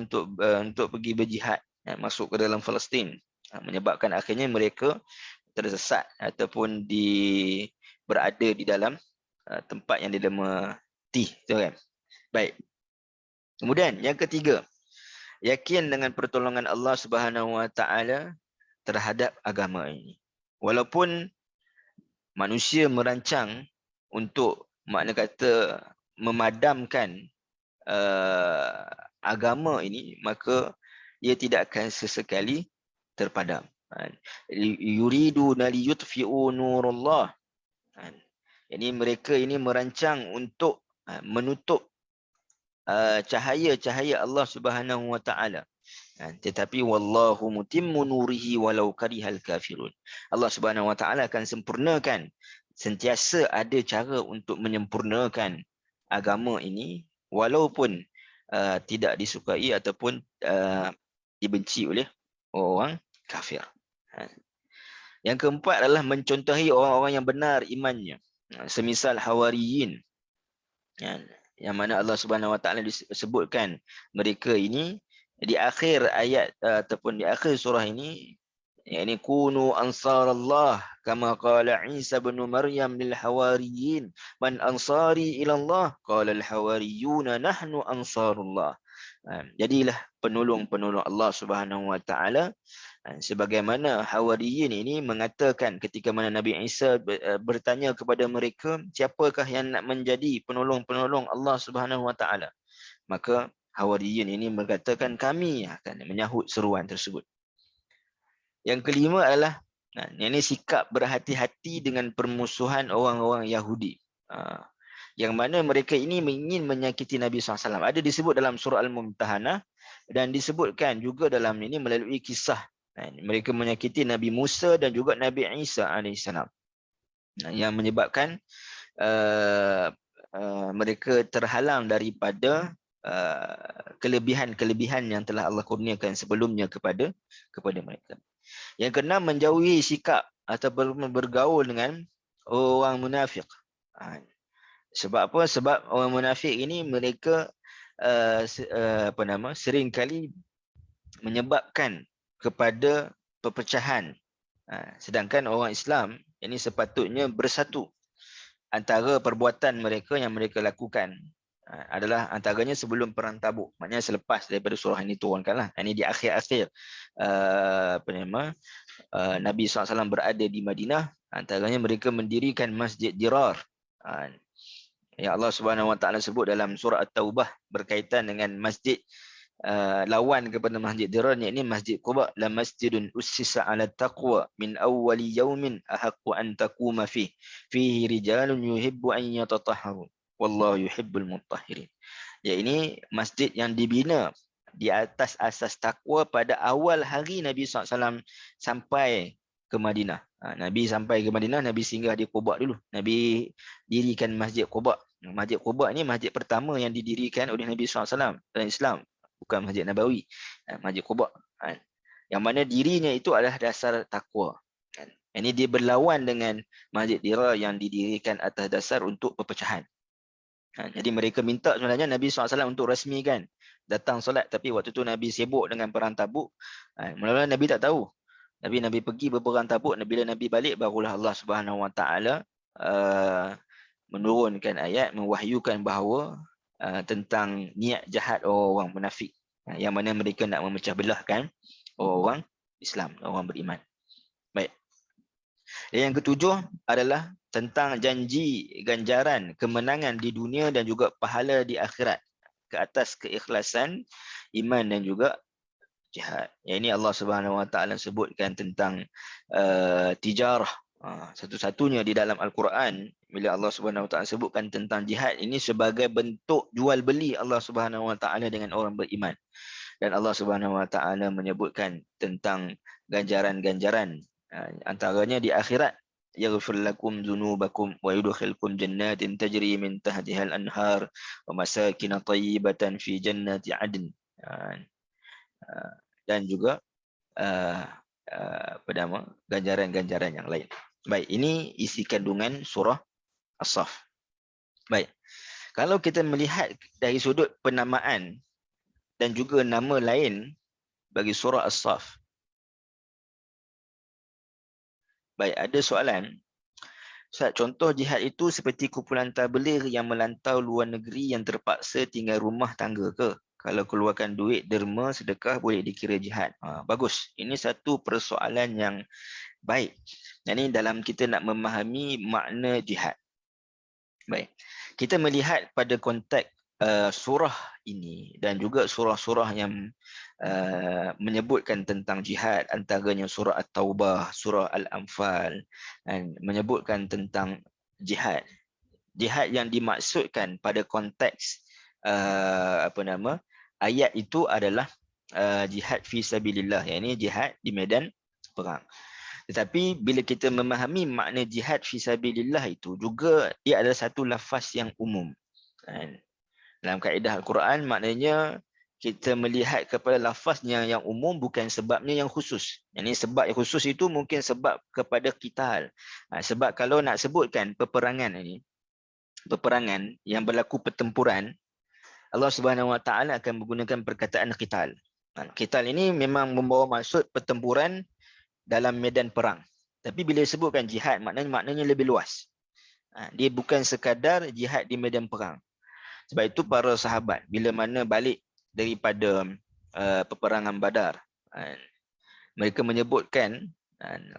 untuk pergi berjihad, masuk ke dalam Palestin. Menyebabkan akhirnya mereka tersesat ataupun berada di dalam tempat yang dilemati, tu kan. Baik. Kemudian yang ketiga, yakin dengan pertolongan Allah Subhanahu Wa Taala terhadap agama ini. Walaupun manusia merancang untuk makna kata memadamkan agama ini, maka ia tidak akan sesekali terpadam. Yuriduna liyutfi'u nurullah. Ini mereka ini merancang untuk menutup cahaya-cahaya Allah Subhanahu Wa Taala. Tetapi wallahu mutimmu nurihi walau karihal kafirun. Allah Subhanahu Wa Taala akan sempurnakan, sentiasa ada cara untuk menyempurnakan agama ini walaupun tidak disukai ataupun dibenci oleh orang kafir. Yang keempat adalah mencontohi orang-orang yang benar imannya, semisal Hawariyin, yang mana Allah Subhanahu Wa Taala disebutkan mereka ini di akhir ayat ataupun di akhir surah ini, yakni kunu ansarallah kama qala Isa bin Maryam lil hawariyin man ansari ila Allah qala al hawariyuna nahnu ansarullah. Jadilah penolong-penolong Allah Subhanahu Wa Taala, sebagaimana Hawariyin ini mengatakan ketika mana Nabi Isa bertanya kepada mereka, siapakah yang nak menjadi penolong-penolong Allah Subhanahu Wa Taala? Maka Hawariyin ini mengatakan kami akan menyahut seruan tersebut. Yang kelima adalah ini sikap berhati-hati dengan permusuhan orang-orang Yahudi, yang mana mereka ini ingin menyakiti Nabi SAW. Ada disebut dalam surah Al-Mumtahanah, Dan disebutkan juga dalam ini melalui kisah mereka menyakiti Nabi Musa dan juga Nabi Isa alaihissalam, yang menyebabkan mereka terhalang daripada kelebihan-kelebihan yang telah Allah kurniakan sebelumnya kepada mereka. Yang keenam, menjauhi sikap atau bergaul dengan orang munafik. Sebab apa? Sebab orang munafik ini mereka seringkali menyebabkan kepada perpecahan. Sedangkan orang Islam ini sepatutnya bersatu. Antara perbuatan mereka yang mereka lakukan adalah antaranya sebelum perang Tabuk, maknanya selepas daripada surah ini turunkanlah. Ini di akhir-akhir Nabi SAW berada di Madinah. Antaranya mereka mendirikan Masjid Dirar. Ya Allah Subhanahu Wa Taala sebut dalam surah At-Taubah berkaitan dengan masjid lawan kepada Masjid Dirar, ini Masjid Quba, la masjidun ussisa 'ala taqwa min awwali yaumin ahaqqu an taquma fihi rijalun yuhibbu an yatatahharu wallahu yuhibbul mutahhirin. Ya, ini masjid yang dibina di atas asas takwa pada awal hari Nabi SAW sampai ke Madinah. Nabi sampai ke Madinah, Nabi singgah di Quba dulu. Nabi dirikan Masjid Quba. Masjid Quba ni masjid pertama yang didirikan oleh Nabi SAW dalam Islam. Bukan Masjid Nabawi, Masjid Quba. Yang mana dirinya itu adalah dasar takwa. Ini dia berlawan dengan Masjid Dirar yang didirikan atas dasar untuk perpecahan. Jadi mereka minta sebenarnya Nabi SAW untuk rasmikan datang solat, tapi waktu tu Nabi sibuk dengan perang Tabuk. Mula-mula Nabi tak tahu. Nabi pergi berperang Tabuk, bila Nabi balik barulah Allah Subhanahu Wa Taala menurunkan ayat mewahyukan bahawa tentang niat jahat orang munafik, yang mana mereka nak memecah belahkan orang Islam, orang beriman. Baik. Dan yang ketujuh adalah tentang janji ganjaran kemenangan di dunia dan juga pahala di akhirat ke atas keikhlasan iman dan juga jihad. Yang ini Allah Subhanahu Wa Taala sebutkan tentang tijarah. Satu-satunya di dalam Al-Quran bila Allah Subhanahu Wa Taala sebutkan tentang jihad ini sebagai bentuk jual beli Allah Subhanahu Wa Taala dengan orang beriman. Dan Allah Subhanahu Wa Taala menyebutkan tentang ganjaran-ganjaran, antaranya di akhirat, yaghfir lakum dzunubakum wa yudkhilkum jannatin tajri min tahtiha al-anhar wa masakin thayyibatan fi jannati adn. Dan juga ganjaran-ganjaran yang lain. Baik, ini isi kandungan surah As-Saff. Baik. Kalau kita melihat dari sudut penamaan dan juga nama lain bagi surah As-Saff. Baik, ada soalan. Ustaz, contoh jihad itu seperti kumpulan tabligh yang melantau luar negeri yang terpaksa tinggal rumah tangga ke? Kalau keluarkan duit derma sedekah boleh dikira jihad. Bagus. Ini satu persoalan yang baik. Ini dalam kita nak memahami makna jihad. Baik. Kita melihat pada konteks surah ini dan juga surah-surah yang menyebutkan tentang jihad, antaranya surah At-Taubah, surah Al-Anfal, dan menyebutkan tentang jihad. Jihad yang dimaksudkan pada konteks ayat itu adalah jihad fi sabilillah, yakni jihad di medan perang. Tetapi bila kita memahami makna jihad fi sabilillah itu juga dia adalah satu lafaz yang umum. Dalam kaedah Al-Quran maknanya kita melihat kepada lafaznya yang umum bukan sebabnya yang khusus. Yang sebab yang khusus itu mungkin sebab kepada qital. Sebab kalau nak sebutkan peperangan ini, peperangan yang berlaku pertempuran, Allah Subhanahu Wa Taala akan menggunakan perkataan qital. Qital ini memang membawa maksud pertempuran dalam medan perang. Tapi bila disebutkan jihad, maknanya lebih luas. Dia bukan sekadar jihad di medan perang. Sebab itu para sahabat bila mana balik daripada peperangan Badar, mereka menyebutkan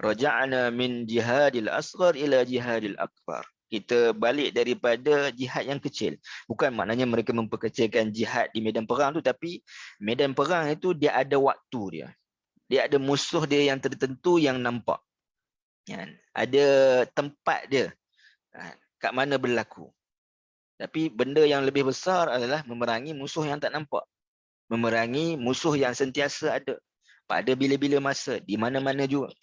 raja'na min jihadil asghar ila jihadil akbar. Kita balik daripada jihad yang kecil. Bukan maknanya mereka memperkecilkan jihad di medan perang tu, tapi medan perang itu dia ada waktu dia. Dia ada musuh dia yang tertentu yang nampak. Ada tempat dia. Kat mana berlaku. Tapi benda yang lebih besar adalah memerangi musuh yang tak nampak. memerangi musuh yang sentiasa ada pada bila-bila masa, di mana-mana juga.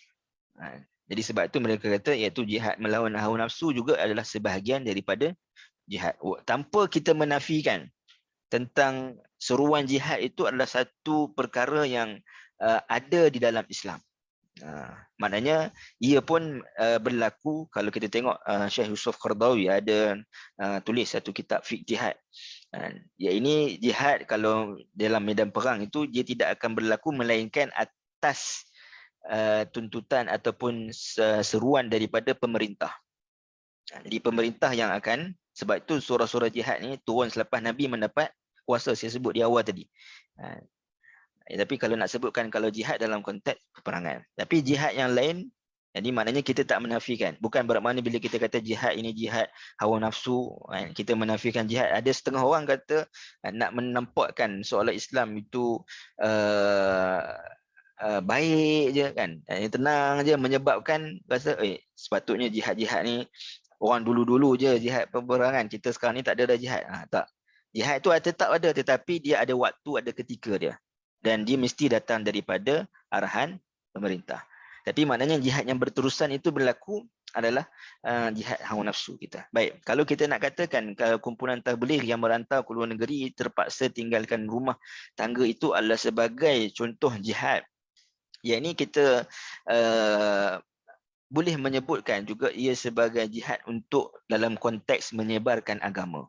Jadi sebab itu mereka kata iaitu jihad melawan hawa nafsu juga adalah sebahagian daripada jihad. Tanpa kita menafikan tentang seruan jihad itu adalah satu perkara yang ada di dalam Islam. Maknanya ia pun berlaku kalau kita tengok Syekh Yusuf Qaradawi ada tulis satu kitab fiqh jihad. Ya, ini jihad kalau dalam medan perang itu dia tidak akan berlaku melainkan atas tuntutan ataupun seruan daripada pemerintah. Jadi pemerintah yang akan, sebab itu surah-surah jihad ni turun selepas Nabi mendapat kuasa, saya sebut di awal tadi. Tapi kalau nak sebutkan kalau jihad dalam konteks peperangan. Tapi jihad yang lain, jadi maknanya kita tak menafikan. Bukan bermakna bila kita kata jihad ini jihad hawa nafsu, kita menafikan jihad. Ada setengah orang kata nak menampakkan seolah Islam itu baik je kan. Tenang je, menyebabkan rasa sepatutnya jihad-jihad ni orang dulu-dulu je jihad peperangan. Kita sekarang ni tak ada dah jihad. Tak. Jihad itu tetap ada, tetapi dia ada waktu, ada ketika dia. Dan dia mesti datang daripada arahan pemerintah. Tapi maknanya jihad yang berterusan itu berlaku adalah jihad hawa nafsu kita. Baik, kalau kita nak katakan kalau kumpulan tabligh yang merantau ke luar negeri terpaksa tinggalkan rumah tangga itu adalah sebagai contoh jihad. Yang ini kita boleh menyebutkan juga ia sebagai jihad untuk dalam konteks menyebarkan agama.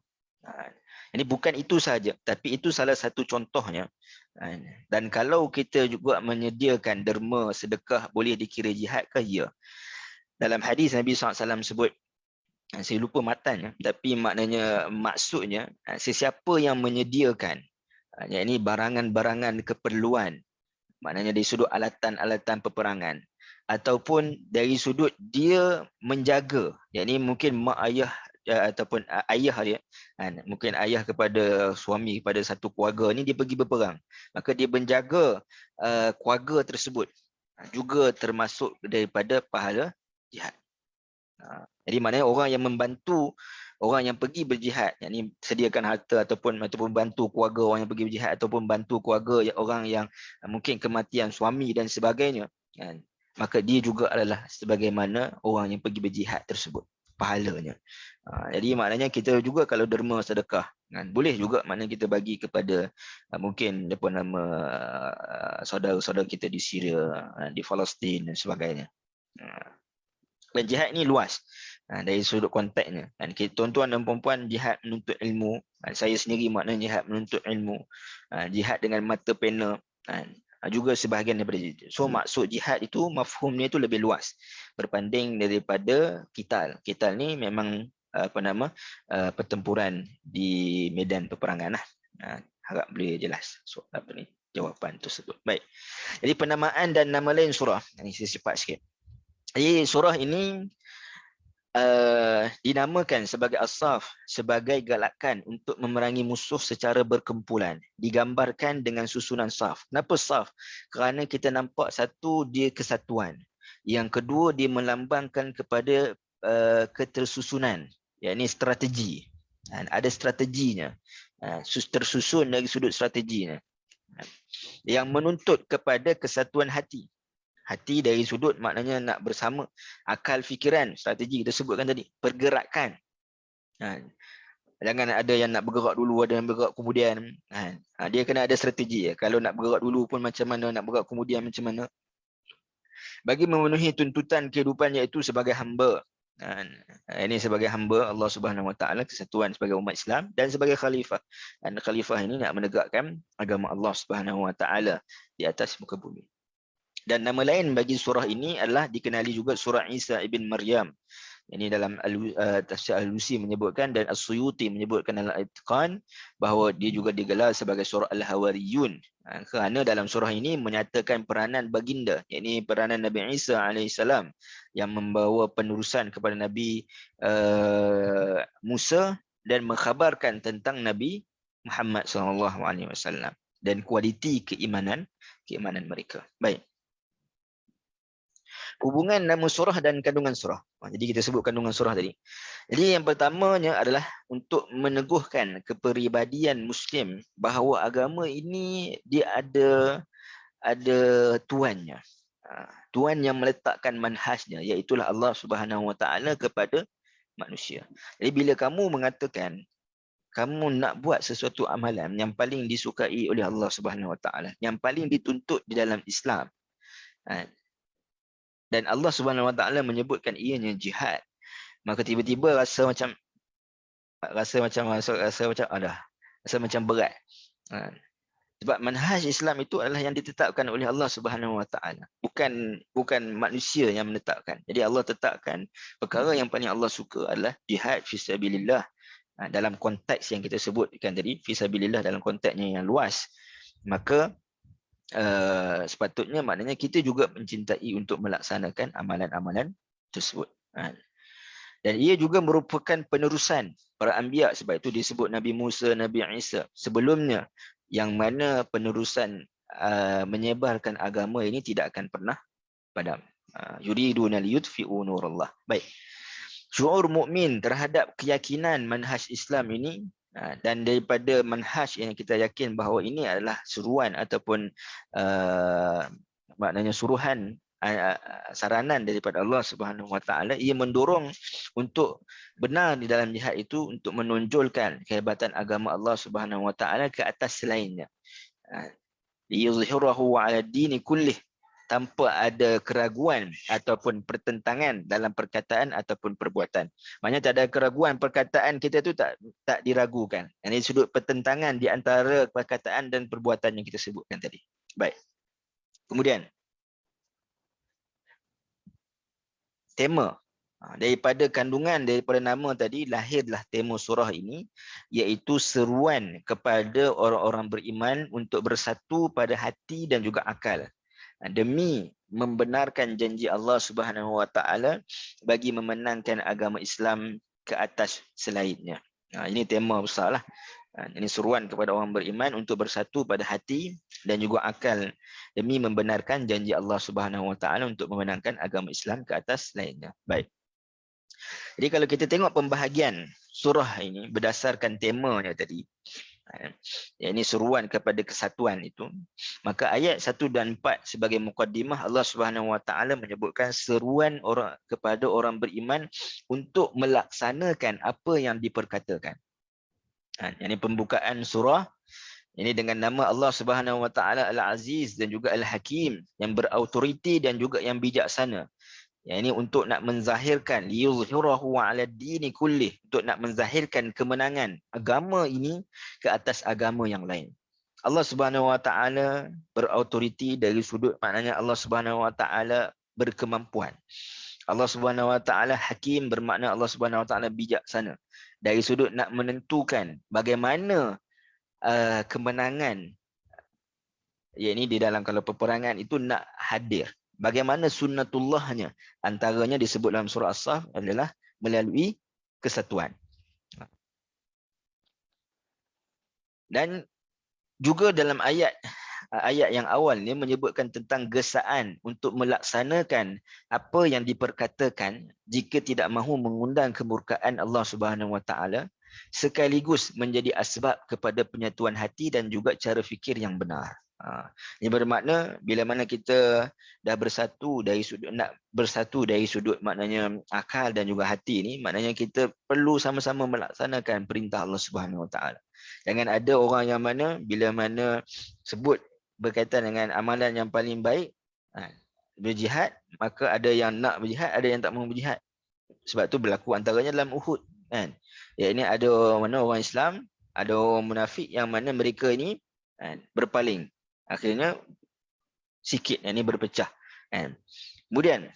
Ini bukan itu sahaja, tapi itu salah satu contohnya. Dan kalau kita juga menyediakan derma, sedekah, boleh dikira jihad ke? Ya. Dalam hadis Nabi SAW sebut, saya lupa matannya, tapi maknanya maksudnya, sesiapa yang menyediakan, yakni barangan-barangan keperluan, maknanya dari sudut alatan-alatan peperangan, ataupun dari sudut dia menjaga, yakni mungkin mak ayah ataupun ayah dia, mungkin ayah kepada suami, kepada satu keluarga ni dia pergi berperang, maka dia menjaga keluarga tersebut, juga termasuk daripada pahala jihad. Jadi maknanya orang yang membantu orang yang pergi berjihad, yakni sediakan harta ataupun bantu keluarga orang yang pergi berjihad, ataupun bantu keluarga orang yang mungkin kematian suami dan sebagainya, maka dia juga adalah sebagaimana orang yang pergi berjihad tersebut pahalanya. Jadi maknanya kita juga kalau derma sedekah, boleh juga maknanya kita bagi kepada mungkin apa nama saudara-saudara kita di Syria, di Palestin dan sebagainya. Dan jihad ni luas dari sudut konteksnya. Dan tuan-tuan dan puan-puan, jihad menuntut ilmu. Saya sendiri maknanya jihad menuntut ilmu. Jihad dengan mata pena juga sebahagian daripada itu. So maksud jihad itu, mafhumnya itu lebih luas berbanding daripada qital. Qital ni memang pertempuran di medan peperangan lah. Harap boleh jelas jawapan tersebut. Baik. Jadi penamaan dan nama lain surah. Ini saya cepat sikit. Jadi surah ini dinamakan sebagai As-Saf, sebagai galakan untuk memerangi musuh secara berkumpulan. Digambarkan dengan susunan saf. Kenapa saf? Kerana kita nampak satu, dia kesatuan. Yang kedua, dia melambangkan kepada ketersusunan, yakni strategi. Ada strateginya. Tersusun dari sudut strateginya. Yang menuntut kepada kesatuan hati. Hati dari sudut maknanya nak bersama, akal, fikiran, strategi kita sebutkan tadi, pergerakan. Jangan ada yang nak bergerak dulu, ada yang bergerak kemudian. Dia kena ada strategi. Kalau nak bergerak dulu pun macam mana, nak bergerak kemudian macam mana. Bagi memenuhi tuntutan kehidupan iaitu sebagai hamba. Ini sebagai hamba Allah Subhanahu Wa Taala, kesatuan sebagai umat Islam, dan sebagai khalifah. Dan khalifah ini nak menegakkan agama Allah Subhanahu Wa Taala di atas muka bumi. Dan nama lain bagi surah ini adalah dikenali juga surah Isa ibn Maryam. Ini dalam Tafsir Al-Alusi menyebutkan, dan As-Suyuti menyebutkan dalam Al-Itqan bahawa dia juga digelar sebagai surah Al-Hawariyun. Kerana dalam surah ini menyatakan peranan baginda, yakni peranan Nabi Isa AS yang membawa penerusan kepada Nabi Musa dan mengkhabarkan tentang Nabi Muhammad SAW dan kualiti keimanan mereka. Baik. hubungan nama surah dan kandungan surah. Jadi kita sebut kandungan surah tadi. Jadi yang pertamanya adalah untuk meneguhkan kepribadian Muslim bahawa agama ini dia ada tuannya. Tuan yang meletakkan manhajnya, iaitulah Allah Subhanahu Wa Taala kepada manusia. Jadi bila kamu mengatakan kamu nak buat sesuatu amalan yang paling disukai oleh Allah Subhanahu Wa Taala, yang paling dituntut di dalam Islam, dan Allah Subhanahu Wa Taala menyebutkan ianya jihad, maka tiba-tiba rasa macam berat. Sebab manhaj Islam itu adalah yang ditetapkan oleh Allah Subhanahu Wa Taala, bukan manusia yang menetapkan. Jadi Allah tetapkan perkara yang paling Allah suka adalah jihad fi sabilillah. Dalam konteks yang kita sebutkan tadi, fi sabilillah dalam konteksnya yang luas, maka sepatutnya maknanya kita juga mencintai untuk melaksanakan amalan-amalan tersebut. Dan ia juga merupakan penerusan para anbiya, sebab itu disebut Nabi Musa, Nabi Isa sebelumnya, yang mana penerusan menyebarkan agama ini tidak akan pernah padam. Yuriduna liyutfi'u nurallah. Baik. Syuur mukmin terhadap keyakinan manhaj Islam ini, dan daripada manhaj yang kita yakin bahawa ini adalah seruan ataupun maknanya suruhan, saranan daripada Allah Subhanahu Wa Taala, ia mendorong untuk benar di dalam jihad itu, untuk menonjolkan kehebatan agama Allah Subhanahu Wa Taala ke atas selainnya. Liyuzhirahu 'ala ad-dini kullih, tanpa ada keraguan ataupun pertentangan dalam perkataan ataupun perbuatan. Maksudnya tak ada keraguan, perkataan kita tu tak diragukan. Ini sudut pertentangan di antara perkataan dan perbuatan yang kita sebutkan tadi. Baik. Kemudian tema, daripada kandungan daripada nama tadi lahirlah tema surah ini, iaitu seruan kepada orang-orang beriman untuk bersatu pada hati dan juga akal, demi membenarkan janji Allah Subhanahu Wa Taala bagi memenangkan agama Islam ke atas selainnya. Ini tema besarlah. Ini seruan kepada orang beriman untuk bersatu pada hati dan juga akal demi membenarkan janji Allah Subhanahu Wa Taala untuk memenangkan agama Islam ke atas lainnya. Baik. Jadi kalau kita tengok pembahagian surah ini berdasarkan temanya tadi, ini seruan kepada kesatuan itu, maka ayat 1 dan 4 sebagai mukaddimah, Allah Subhanahu Wa Taala menyebutkan seruan kepada orang beriman untuk melaksanakan apa yang diperkatakan. Ini pembukaan surah ini dengan nama Allah Subhanahu Wa Taala Al-Aziz dan juga Al-Hakim, yang berautoriti dan juga yang bijaksana. Ini untuk nak menzahirkan liyuzhirahu 'ala ad-dini kullih, untuk nak menzahirkan kemenangan agama ini ke atas agama yang lain. Allah Subhanahu Wa Taala berautoriti dari sudut maknanya Allah Subhanahu Wa Taala berkemampuan. Allah Subhanahu Wa Taala Hakim bermakna Allah Subhanahu Wa Taala bijaksana, dari sudut nak menentukan bagaimana kemenangan, yakni di dalam kalau peperangan itu nak hadir, bagaimana sunnatullahnya, antaranya disebut dalam surah As-Saff adalah melalui kesatuan. Dan juga dalam ayat yang awal ni menyebutkan tentang gesaan untuk melaksanakan apa yang diperkatakan jika tidak mahu mengundang kemurkaan Allah Subhanahu Wa Taala, sekaligus menjadi asbab kepada penyatuan hati dan juga cara fikir yang benar. Ini bermakna bila mana kita dah bersatu dari sudut maknanya akal dan juga hati ni, maknanya kita perlu sama-sama melaksanakan perintah Allah Subhanahu Wa Taala. Jangan ada orang yang mana bila mana sebut berkaitan dengan amalan yang paling baik, berjihad, maka ada yang nak berjihad, ada yang tak mahu berjihad. Sebab tu berlaku antaranya dalam Uhud, kan. Ya, ini ada orang Islam, ada orang munafik yang mana mereka ini berpaling. Akhirnya sikit yang ini berpecah. Kemudian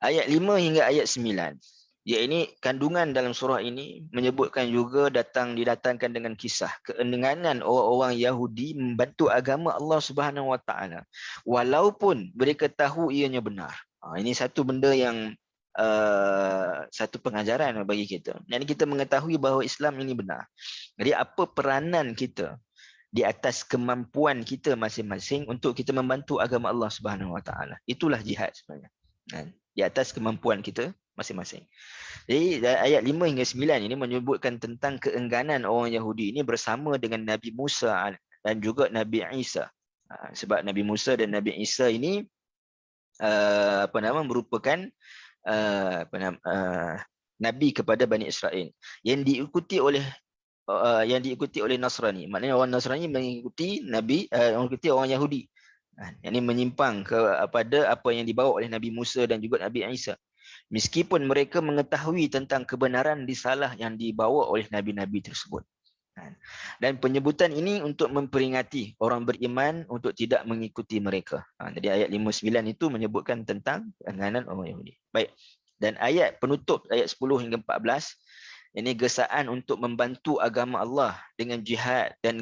ayat 5 hingga ayat 9. Ini kandungan dalam surah ini menyebutkan juga didatangkan dengan kisah keendenganan orang-orang Yahudi membantu agama Allah Subhanahu Wa Taala walaupun mereka tahu ianya benar. Ini satu benda yang satu pengajaran bagi kita. Jadi kita mengetahui bahawa Islam ini benar. Jadi apa peranan kita di atas kemampuan kita masing-masing untuk kita membantu agama Allah Subhanahu Wa Taala. Itulah jihad sebenarnya. Di atas kemampuan kita masing-masing. Jadi ayat 5 hingga 9 ini menyebutkan tentang keengganan orang Yahudi ini bersama dengan Nabi Musa dan juga Nabi Isa. Sebab Nabi Musa dan Nabi Isa ini merupakan nabi kepada Bani Israel yang diikuti oleh Nasrani. Maknanya orang Nasrani mengikuti mengikuti orang Yahudi. Yang ini menyimpang kepada apa yang dibawa oleh Nabi Musa dan juga Nabi Isa. Meskipun mereka mengetahui tentang kebenaran risalah yang dibawa oleh nabi-nabi tersebut. Dan penyebutan ini untuk memperingati orang beriman untuk tidak mengikuti mereka. Jadi ayat 5-9 itu menyebutkan tentang keengganan orang Yahudi. Baik. Dan ayat penutup ayat 10 hingga 14 ini gesaan untuk membantu agama Allah dengan jihad dan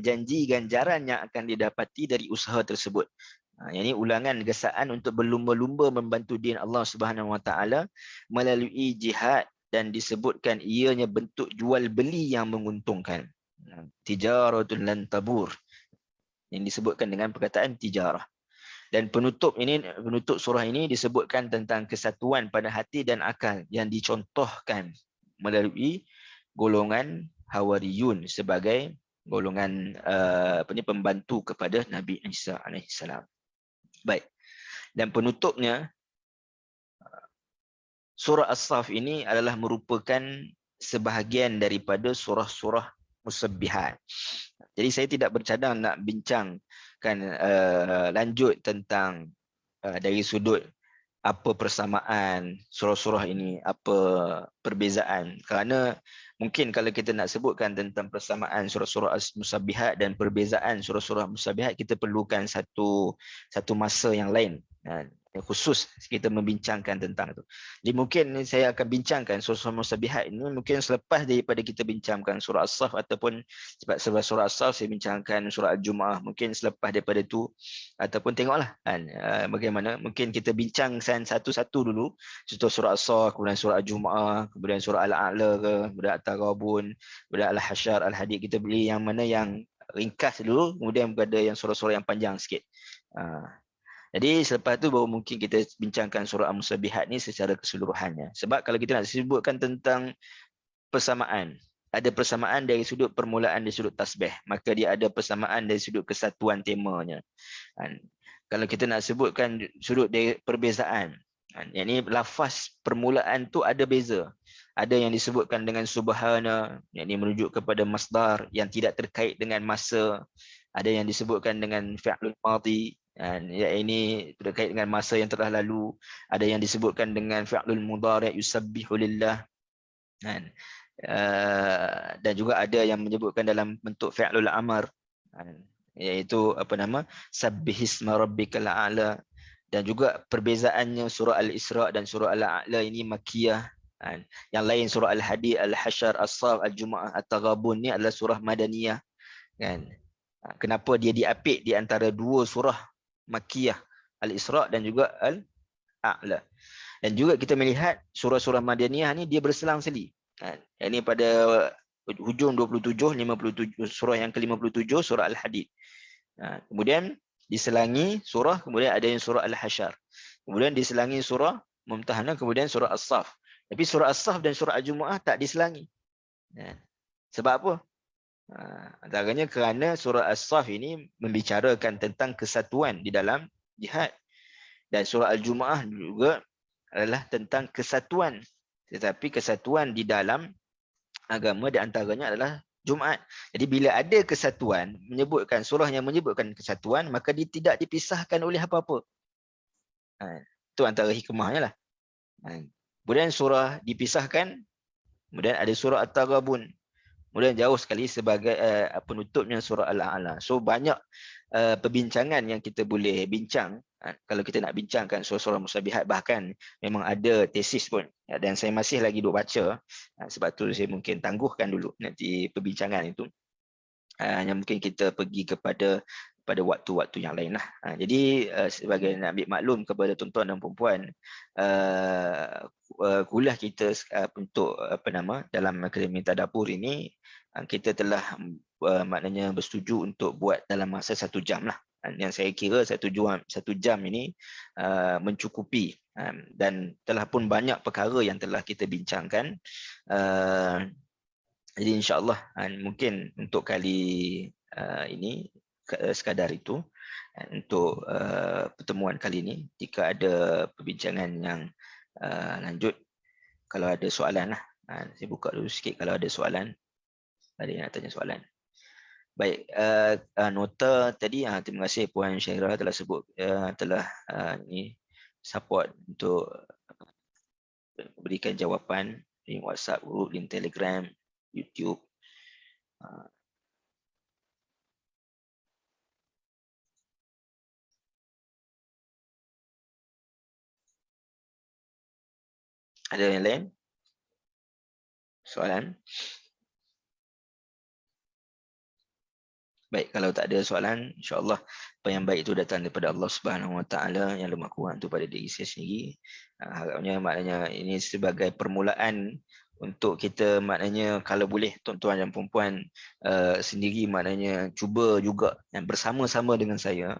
janji ganjaran yang akan didapati dari usaha tersebut. Ini ulangan gesaan untuk berlumba-lumba membantu din Allah Subhanahu Wa Taala melalui jihad dan disebutkan ianya bentuk jual beli yang menguntungkan. Tijaratun lan tabur. Yang disebutkan dengan perkataan tijarah. Dan penutup surah ini disebutkan tentang kesatuan pada hati dan akal yang dicontohkan melalui golongan Hawariyun sebagai golongan pembantu kepada Nabi Isa alaihissalam. Baik. Dan penutupnya surah As-Saff ini adalah merupakan sebahagian daripada surah-surah musabbihat. Jadi saya tidak bercadang nak bincangkan lanjut tentang dari sudut apa persamaan surah-surah ini, apa perbezaan. Kerana mungkin kalau kita nak sebutkan tentang persamaan surah-surah musabbihat dan perbezaan surah-surah musabbihat, kita perlukan satu masa yang lain. Khusus kita membincangkan tentang itu. Jadi mungkin saya akan bincangkan surah musabbihat ini mungkin selepas daripada kita bincangkan surah As-Saff, ataupun sebab surah As-Saff saya bincangkan surah Al-Jumu'ah, mungkin selepas daripada itu, ataupun tengoklah bagaimana mungkin kita bincangkan satu-satu dulu, surah As-Saff, kemudian surah Al-Jumu'ah, kemudian surah Al-A'la ke, kemudian At-Taghabun, kemudian Al-Hasyr, Al-Hadid. Kita beli yang mana yang ringkas dulu, kemudian pada yang surah-surah yang panjang sikit. Jadi selepas tu baru mungkin kita bincangkan surah Al-Musabbihat ni secara keseluruhannya. Sebab kalau kita nak sebutkan tentang persamaan, ada persamaan dari sudut permulaan, dari sudut tasbih, maka dia ada persamaan dari sudut kesatuan temanya. Kalau kita nak sebutkan sudut dari perbezaan, yang ni lafaz permulaan tu ada beza. Ada yang disebutkan dengan subhana, yang ni merujuk kepada masdar yang tidak terkait dengan masa. Ada yang disebutkan dengan fi'lul madhi, ini terkait dengan masa yang telah lalu. Ada yang disebutkan dengan fi'lul mudhari' yusabbihu lillah. Dan juga ada yang menyebutkan dalam bentuk fi'lul amr, iaitu sabbihisma rabbikal a'la. Dan juga perbezaannya surah Al-Isra' dan surah Al-A'la ini makkiyah. Yang lain surah Al-Hadid, Al-Hasyr, As-Saff, Al-Jumu'ah, At-Taghabun ni adalah surah madaniyah. Kenapa dia diapit di antara dua surah makkiyah, Al-Isra' dan juga Al-A'la. Dan juga kita melihat surah-surah madaniyah ni dia berselang-seli. Ini pada hujung 27, 57, surah yang ke-57 surah Al-Hadid. Kemudian diselangi surah, kemudian ada yang surah Al-Hasyr. Kemudian diselangi surah Mumtahanah, kemudian surah As-Saff. Tapi surah As-Saff dan surah Al-Jumu'ah tak diselangi. Sebab apa? Antaranya kerana surah As-Saff ini membicarakan tentang kesatuan di dalam jihad. Dan surah Al-Jumu'ah juga adalah tentang kesatuan. Tetapi kesatuan di dalam agama di antaranya adalah Jumaat. Jadi bila ada kesatuan, menyebutkan surah yang menyebutkan kesatuan, maka dia tidak dipisahkan oleh apa-apa. Itu antara hikmahnya lah. Kemudian surah dipisahkan, kemudian ada surah At-Taghabun. Kemudian jauh sekali sebagai penutupnya surah Al-A'la. So banyak perbincangan yang kita boleh bincang. Kalau kita nak bincangkan surah-surah musabbihat, bahkan memang ada tesis pun. Dan saya masih lagi duk baca. Sebab tu saya mungkin tangguhkan dulu nanti perbincangan itu. Yang mungkin kita pergi kepada waktu-waktu yang lain lah. Jadi sebagai nak ambil maklum kepada tuan-tuan dan puan-puan, kuliah kita untuk dalam Akademi Tadabbur ini, kita telah maknanya bersetuju untuk buat dalam masa 1 jam lah. Yang saya kira 1 jam ini mencukupi, dan telah pun banyak perkara yang telah kita bincangkan. Jadi insya-Allah mungkin untuk kali ini sekadar itu untuk pertemuan kali ini. Jika ada perbincangan yang lanjut, kalau ada soalan lah, saya buka dulu sikit kalau ada soalan. Ada yang nak tanya soalan? Baik, nota tadi, terima kasih Puan Syairah telah sebut, telah ni support untuk berikan jawapan di WhatsApp group, di Telegram, YouTube. Ada yang lain? Soalan? Baik, kalau tak ada soalan, insya-Allah apa yang baik itu datang daripada Allah Subhanahu Wa Taala, yang lemah kurang itu pada diri saya sendiri. Harapnya maknanya ini sebagai permulaan untuk kita, maknanya kalau boleh tuan-tuan dan puan-puan sendiri maknanya cuba juga yang bersama-sama dengan saya,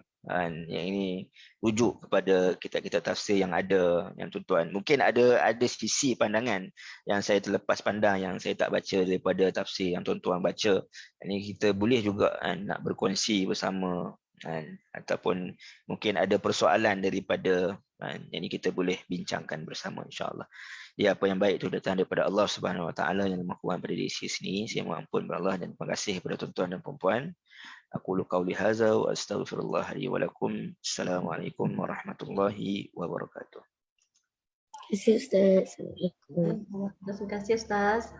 yang ini rujuk kepada kitab-kitab tafsir yang ada, yang tuan-tuan mungkin ada sisi pandangan yang saya terlepas pandang, yang saya tak baca daripada tafsir yang tuan-tuan baca. Ini kita boleh juga nak berkongsi bersama, ataupun mungkin ada persoalan daripada yang ini kita boleh bincangkan bersama, insya-Allah. Ya, apa yang baik itu datang daripada Allah Subhanahu Wa Taala yang Maha Kuasa pada diri sini. Saya mohon ampun kepada Allah dan terima kasih kepada tuan-tuan dan puan-puan. Aku qauli hadza wa astaghfirullah li wa lakum. Assalamualaikum warahmatullahi wabarakatuh. Terima kasih Ustaz. Assalamualaikum. Terima kasih Ustaz.